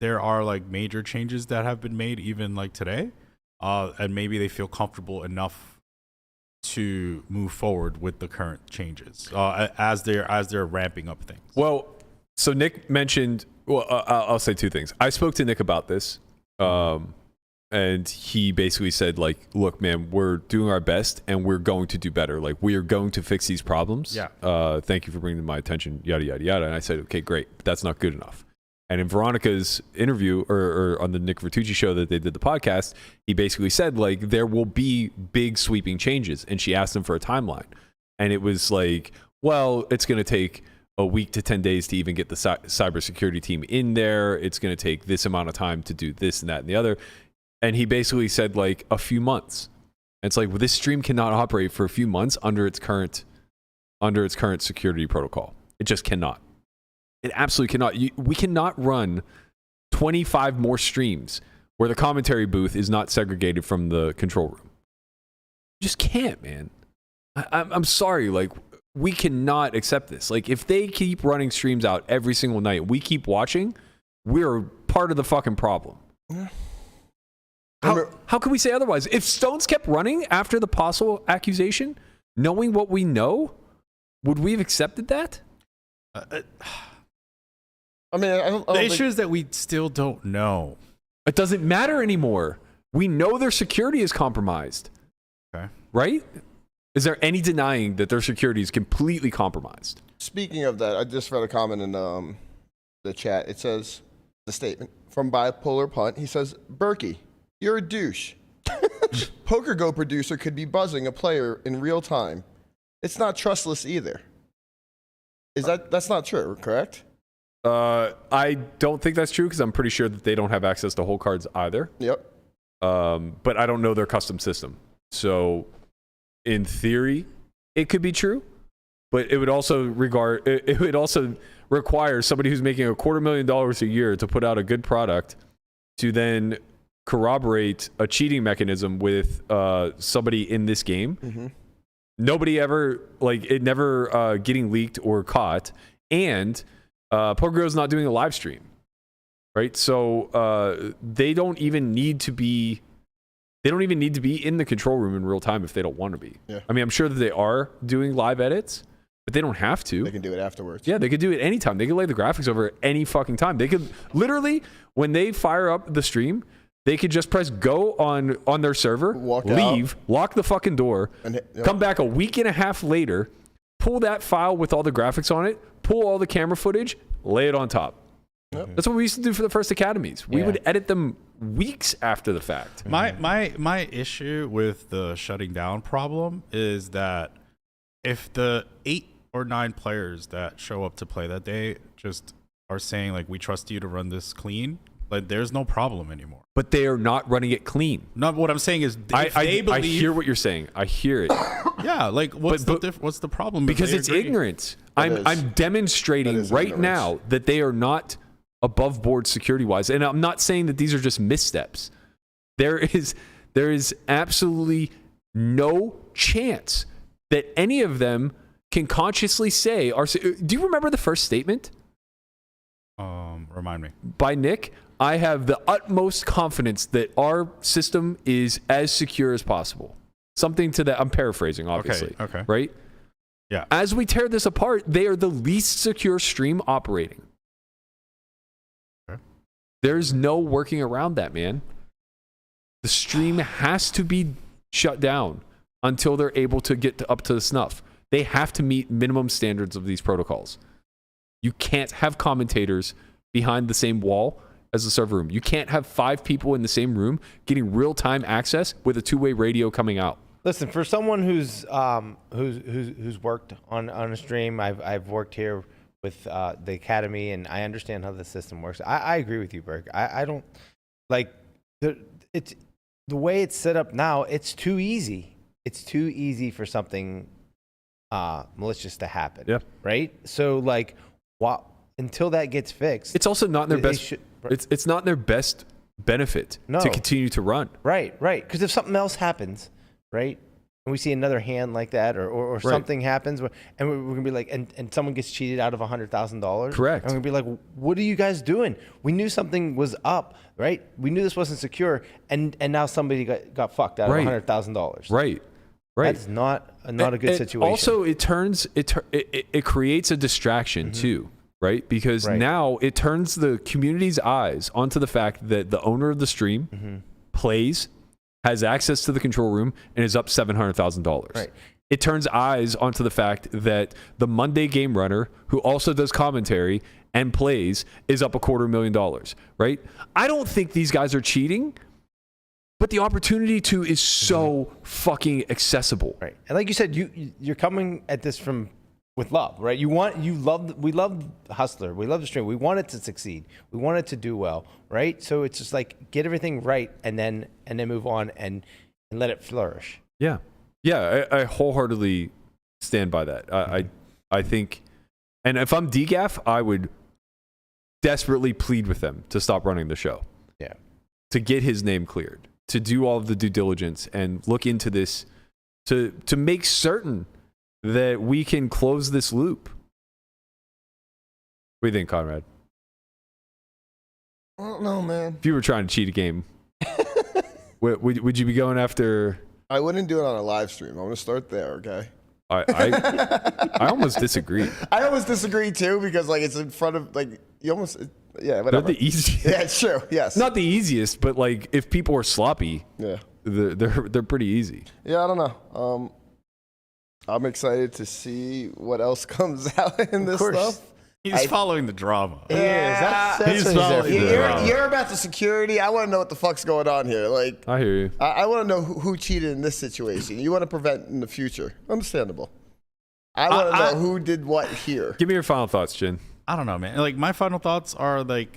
there are like major changes that have been made even like today. And maybe they feel comfortable enough to move forward with the current changes as they're ramping up things. Well, so Nick mentioned, I'll say two things. I spoke to Nick about this, and he basically said, like, look, man, we're doing our best, and we're going to do better. Like, we are going to fix these problems. Yeah. Thank you for bringing them to my attention, yada, yada, yada. And I said, okay, great, but that's not good enough. And in Veronica's interview, or on the Nick Vertucci show that they did the podcast, he basically said, like, there will be big sweeping changes. And she asked him for a timeline. And it was like, well, it's going to take a week to 10 days to even get the cybersecurity team in there. It's going to take this amount of time to do this and that and the other. And he basically said, like, a few months. And it's like, well, this stream cannot operate for a few months under its current security protocol. It just cannot. It absolutely cannot. We cannot run 25 more streams where the commentary booth is not segregated from the control room. You just can't, man. I'm sorry. Like, we cannot accept this. Like, if they keep running streams out every single night, we keep watching, we're part of the fucking problem. Yeah. How can we say otherwise? If Stones kept running after the possible accusation, knowing what we know, would we have accepted that? I mean, I don't the think... issue is that we still don't know. It doesn't matter anymore. We know their security is compromised. Okay. Right? Is there any denying that their security is completely compromised? Speaking of that, I just read a comment in the chat. It says, the statement from Bipolar Punt. He says, Berkey, you're a douche. PokerGo producer could be buzzing a player in real time. It's not trustless either. That's not true, correct? I don't think that's true because I'm pretty sure that they don't have access to whole cards either. Yep. But I don't know their custom system. So in theory, it could be true, but it would also require somebody who's making $250,000 a year to put out a good product to then corroborate a cheating mechanism with somebody in this game. Mm-hmm. Nobody ever, like, it never getting leaked or caught, and PokerGo is not doing a live stream, right? So they don't even need to be in the control room in real time if they don't want to be. Yeah. I mean, I'm sure that they are doing live edits, but they don't have to. They can do it afterwards. Yeah, they could do it anytime. They could lay the graphics over any fucking time. They could literally, when they fire up the stream, they could just press go on their server, leave, lock the fucking door, come back a week and a half later, pull that file with all the graphics on it, pull all the camera footage, lay it on top. Yep. That's what we used to do for the first academies. We would edit them weeks after the fact. My issue with the shutting down problem is that if the 8 or 9 players that show up to play that day just are saying, like, we trust you to run this clean, Like, there's no problem anymore. But they are not running it clean. Not what I'm saying is, I hear what you're saying. I hear it. Yeah, like what's the problem? Because it's ignorance. I'm demonstrating right now that they are not above board security wise, and I'm not saying that these are just missteps. There is absolutely no chance that any of them can consciously say. Do you remember the first statement? Remind me. By Nick. I have the utmost confidence that our system is as secure as possible. Something to that. I'm paraphrasing, obviously. Okay. Right? Yeah. As we tear this apart, they are the least secure stream operating. Okay. There's no working around that, man. The stream has to be shut down until they're able to get up to the snuff. They have to meet minimum standards of these protocols. You can't have commentators behind the same wall as the server room. You can't have 5 people in the same room getting real-time access with a two-way radio coming out. Listen, for someone who's worked on a stream, I've worked here with the Academy, and I understand how the system works. I agree with you, Berk. I don't like the way it's set up now. It's too easy. It's too easy for something malicious to happen. Yeah. Right. So like, until that gets fixed, it's also not in their best. It's not in their best benefit to continue to run. Right. Because if something else happens, right, and we see another hand like that, or something happens, and we're gonna be like, and someone gets cheated out of $100,000. Correct. And we're gonna be like, what are you guys doing? We knew something was up, right? We knew this wasn't secure, and now somebody got fucked out of $100,000. Right. That's not a good situation. Also, it creates a distraction too. Right? Because now it turns the community's eyes onto the fact that the owner of the stream plays, has access to the control room, and is up $700,000. Right. It turns eyes onto the fact that the Monday game runner, who also does commentary and plays, is up $250,000. Right? I don't think these guys are cheating, but the opportunity to is so fucking accessible. Right. And like you said, you're coming at this with love, right? We love Hustler. We love the stream. We want it to succeed. We want it to do well, right? So it's just like, get everything right and then move on and let it flourish. Yeah. Yeah, I wholeheartedly stand by that. I think, and if I'm DGAF, I would desperately plead with them to stop running the show. Yeah. To get his name cleared, to do all of the due diligence and look into this, to make certain that we can close this loop. What do you think, Conrad? I don't know, man. If you were trying to cheat a game, would you be going after? I wouldn't do it on a live stream. I'm gonna start there, okay? I almost disagree. I almost disagree too, because like it's in front of like you almost whatever. They're the easiest. Yeah, it's true. Yes. Not the easiest, but like if people are sloppy, they're pretty easy. Yeah, I don't know. I'm excited to see what else comes out in this stuff. He's following the drama. Yeah, he's following the drama. You're about the security. I want to know what the fuck's going on here. Like, I hear you. I want to know who cheated in this situation. You want to prevent in the future. Understandable. I want to know who did what here. Give me your final thoughts, Jin. I don't know, man. Like, my final thoughts are like,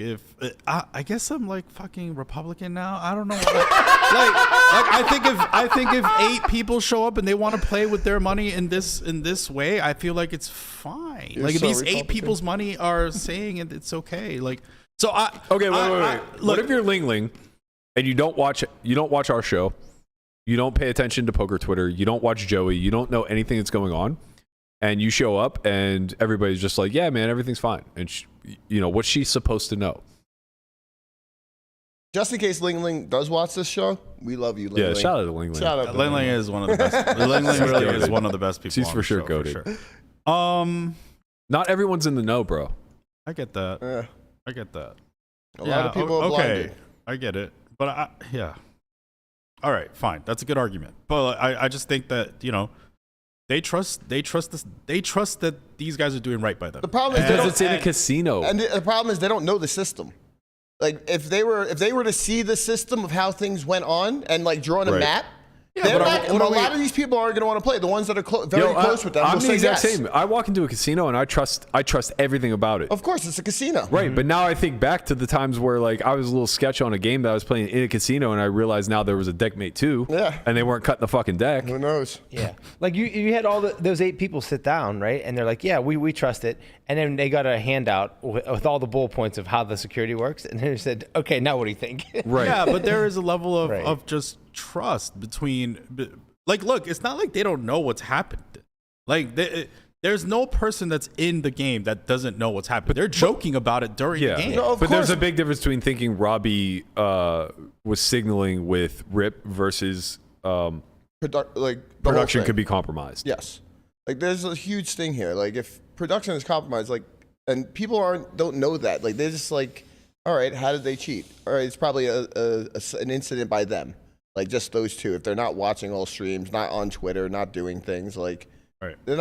I guess I'm like fucking Republican now. I don't know. I think if 8 people show up and they want to play with their money in this way, I feel like it's fine. You're like so if these 8 Republican. people's money are saying it's okay. Like, so wait. What if you're Ling Ling and you don't watch our show, you don't pay attention to poker Twitter, you don't watch Joey, you don't know anything that's going on, and you show up and everybody's just like, yeah, man, everything's fine. And what's she supposed to know? Just in case Ling Ling does watch this show, we love you, Ling Ling. Yeah, shout out to Ling Ling. Shout out to Ling Ling is one of the best. Ling Ling really is one of the best people. She's on for the sure show, goated. For sure. Not everyone's in the know, bro. I get that. Yeah. I get that. A lot of people are blinded. I get it. But all right, fine. That's a good argument. But I just think that, they trust that these guys are doing right by them. The problem is because it's in a casino. And the problem is they don't know the system. Like if they were to see the system of how things went on and like draw on a map, They're not, a lot of these people aren't going to want to play. The ones that are very close with them I'm will the say exact yes. same. I walk into a casino and I trust everything about it. Of course, it's a casino. Right, but now I think back to the times where like I was a little sketch on a game that I was playing in a casino, and I realized now there was a deckmate too. Yeah. And they weren't cutting the fucking deck. Who knows? Yeah. Like you had those 8 people sit down, right? And they're like, yeah, we trust it. And then they got a handout with all the bullet points of how the security works. And then they said, okay, now what do you think? Right. Yeah, but there is a level of just trust between, like, look, it's not like they don't know what's happened. Like, there's no person that's in the game that doesn't know what's happened. They're joking about it during the game. No, but there's a big difference between thinking Robbie was signaling with Rip versus production could be compromised. Yes. Like, there's a huge thing here. Like, if production is compromised, like, and people don't know that. Like, they're just like, all right, how did they cheat? All right, it's probably an incident by them. Like, just those two. If they're not watching all streams, not on Twitter, not doing things, like, right. They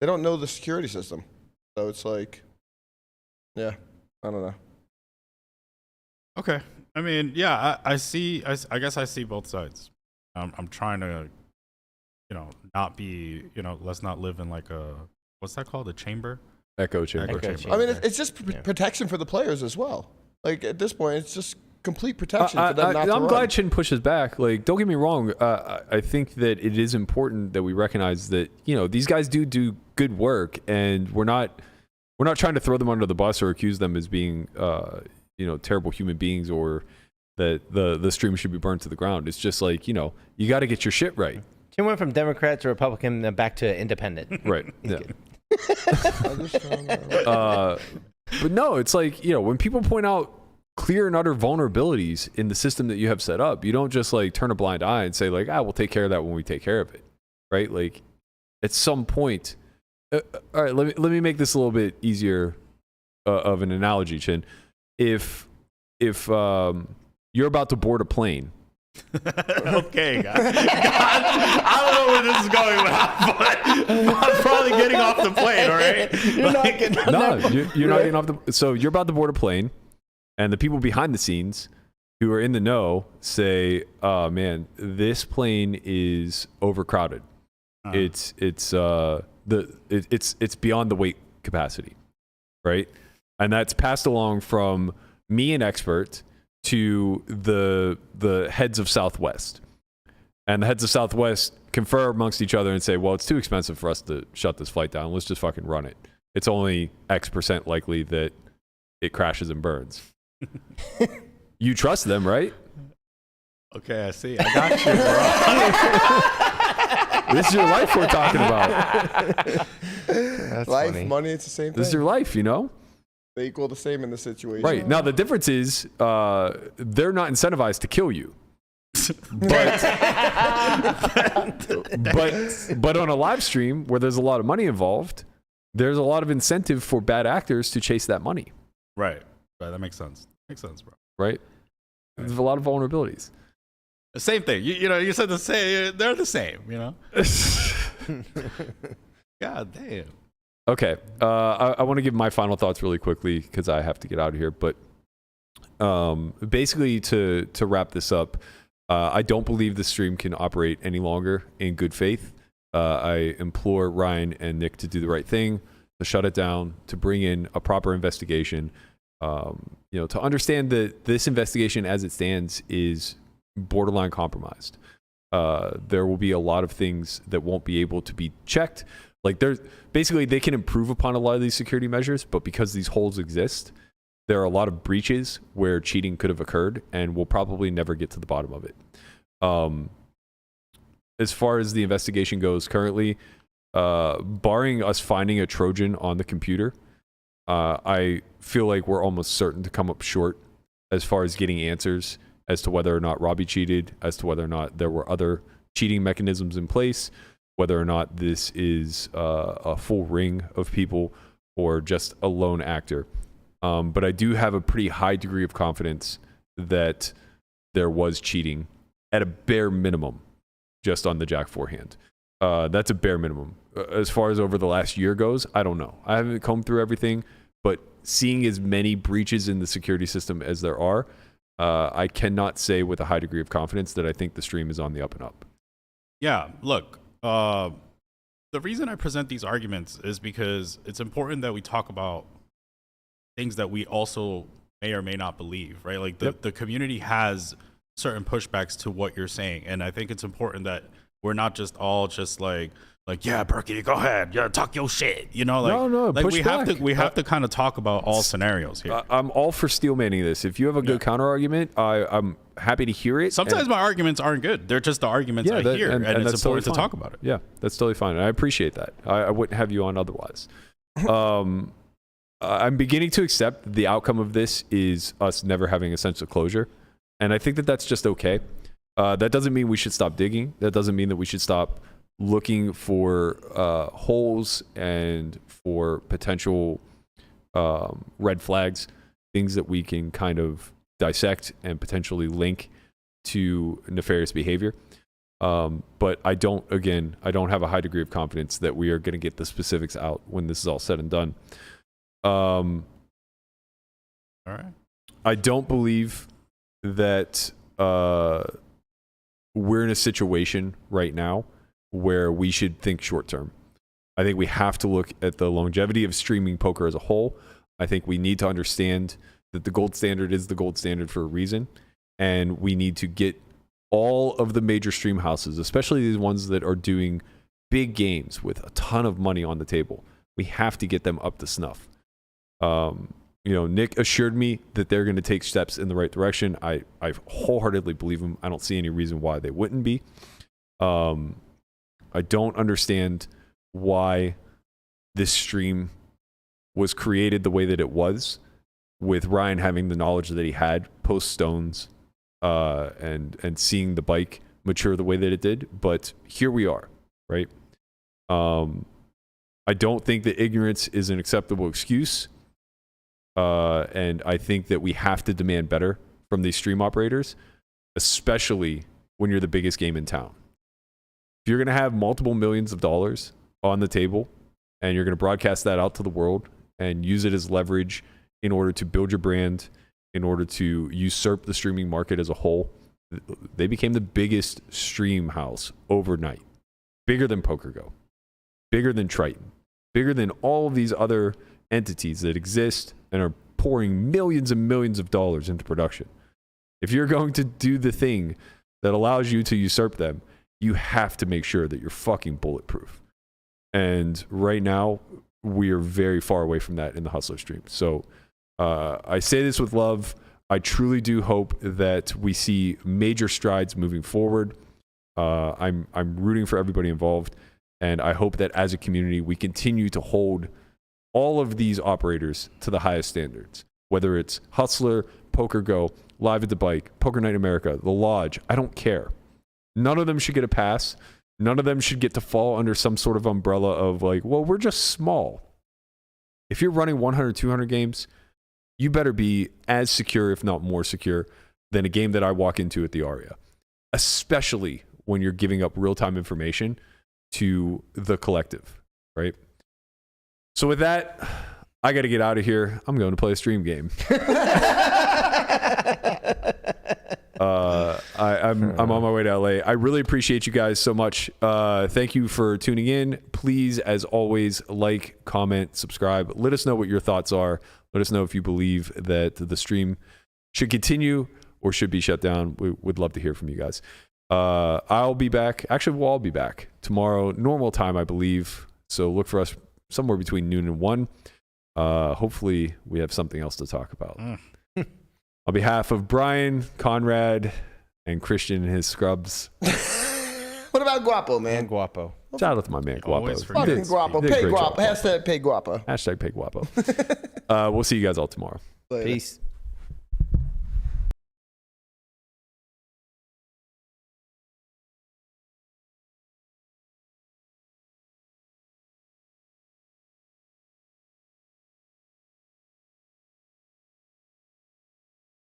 don't know the security system. So it's like, yeah, I don't know. Okay. I mean, yeah, I guess I see both sides. I'm trying to, not be, let's not live in like what's that called? A chamber? Echo chamber. I mean, it's just protection for the players as well. Like, at this point, it's just complete protection for them not to I'm run. glad Chin pushes back. Like, don't get me wrong. I think that it is important that we recognize that, these guys do good work, and we're not trying to throw them under the bus or accuse them as being, terrible human beings, or that the stream should be burned to the ground. It's just like, you got to get your shit right. Chin went from Democrat to Republican, then back to independent. Right. Yeah. But no, it's like, when people point out clear and utter vulnerabilities in the system that you have set up, you don't just like turn a blind eye and say like, we'll take care of that when we take care of it. Right. Like, at some point, all right, let me make this a little bit easier of an analogy, Chin. If you're about to board a plane. Okay, guys. I don't know where this is going, but I'm probably getting off the plane, all right? You're not getting you're not getting off the. So you're about to board a plane, and the people behind the scenes who are in the know say, "Oh man, this plane is overcrowded. It's beyond the weight capacity, right?" And that's passed along from me, an expert, to the heads of Southwest. And the heads of Southwest confer amongst each other and say, well, it's too expensive for us to shut this flight down. Let's just fucking run it. It's only X% likely that it crashes and burns. You trust them, right? Okay, I see. I got you, bro. This is your life we're talking about. That's Life, funny. money, it's the same thing. This is your life, They equal the same in the situation. Right. Now, the difference is they're not incentivized to kill you. But on a live stream where there's a lot of money involved, there's a lot of incentive for bad actors to chase that money. Right. That makes sense. Makes sense, bro. Right? There's a lot of vulnerabilities. The same thing. You said the same. They're the same, God damn. Okay. I want to give my final thoughts really quickly because I have to get out of here. But basically, to wrap this up, I don't believe the stream can operate any longer in good faith. I implore Ryan and Nick to do the right thing, to shut it down, to bring in a proper investigation, to understand that this investigation as it stands is borderline compromised. There will be a lot of things that won't be able to be checked. Like, basically they can improve upon a lot of these security measures, but because these holes exist, there are a lot of breaches where cheating could have occurred, and we'll probably never get to the bottom of it. As far as the investigation goes currently, barring us finding a Trojan on the computer, I feel like we're almost certain to come up short as far as getting answers as to whether or not Robbie cheated, as to whether or not there were other cheating mechanisms in place, whether or not this is a full ring of people or just a lone actor. But I do have a pretty high degree of confidence that there was cheating at a bare minimum just on the Jack 4 hand. That's a bare minimum. As far as over the last year goes, I don't know. I haven't combed through everything, but seeing as many breaches in the security system as there are, I cannot say with a high degree of confidence that I think the stream is on the up and up. Yeah, look, the reason I present these arguments is because it's important that we talk about things that we also may or may not believe, right? Like the community has certain pushbacks to what you're saying. And I think it's important that we're not just all just like, yeah, Berkey, go ahead. Yeah, talk your shit. You know, like push back. we have to kind of talk about all scenarios here. I'm all for steel manning this. If you have a good counter argument, I'm happy to hear it. Sometimes my arguments aren't good. They're just the arguments I hear, and it's important totally to talk about it. Yeah, that's totally fine. And I appreciate that. I wouldn't have you on otherwise. I'm beginning to accept the outcome of this is us never having a sense of closure. And I think that that's just okay. That doesn't mean we should stop digging. That doesn't mean that we should stop looking for holes and for potential red flags, things that we can kind of dissect and potentially link to nefarious behavior. But I don't have a high degree of confidence that we are going to get the specifics out when this is all said and done. All right. I don't believe that we're in a situation right now where we should think short term. I think we have to look at the longevity of streaming poker as a whole. I think we need to understand that the gold standard is the gold standard for a reason, and we need to get all of the major stream houses, especially these ones that are doing big games with a ton of money on the table. We have to get them up to snuff. Nick assured me that they're going to take steps in the right direction. I wholeheartedly believe him. I don't see any reason why they wouldn't be. I don't understand why this stream was created the way that it was, with Ryan having the knowledge that he had post Stones, and seeing the bike mature the way that it did. But here we are, right? I don't think that ignorance is an acceptable excuse. And I think that we have to demand better from these stream operators, especially when you're the biggest game in town. If you're going to have multiple millions of dollars on the table and you're going to broadcast that out to the world and use it as leverage in order to build your brand, in order to usurp the streaming market as a whole, they became the biggest stream house overnight. Bigger than PokerGo, bigger than Triton, bigger than all of these other entities that exist and are pouring millions and millions of dollars into production. If you're going to do the thing that allows you to usurp them, you have to make sure that you're fucking bulletproof. And right now, we are very far away from that in the Hustler stream. So I say this with love. I truly do hope that we see major strides moving forward. I'm rooting for everybody involved, and I hope that as a community, we continue to hold all of these operators to the highest standards, whether it's Hustler, PokerGo, Live at the Bike, Poker Night America, The Lodge. I don't care. None of them should get a pass. None of them should get to fall under some sort of umbrella of like, well, we're just small. If you're running 100, 200 games, you better be as secure, if not more secure, than a game that I walk into at the Aria, especially when you're giving up real-time information to the collective, right? So with that, I got to get out of here. I'm going to play a stream game. I'm on my way to LA. I really appreciate you guys so much. Thank you for tuning in. Please, as always, like, comment, subscribe. Let us know what your thoughts are. Let us know if you believe that the stream should continue or should be shut down. We would love to hear from you guys. I'll be back. Actually, we'll all be back tomorrow, normal time, I believe. So look for us somewhere between noon and 1. Hopefully, we have something else to talk about. On behalf of Bryan, Conrad, and Christian and his scrubs. What about Guapo, man? Guapo. Shout out to my man Guapo. Fucking Guapo. Pay Guapo. Hashtag pay Guapo. Hashtag pay Guapo. We'll see you guys all tomorrow. Later. Peace.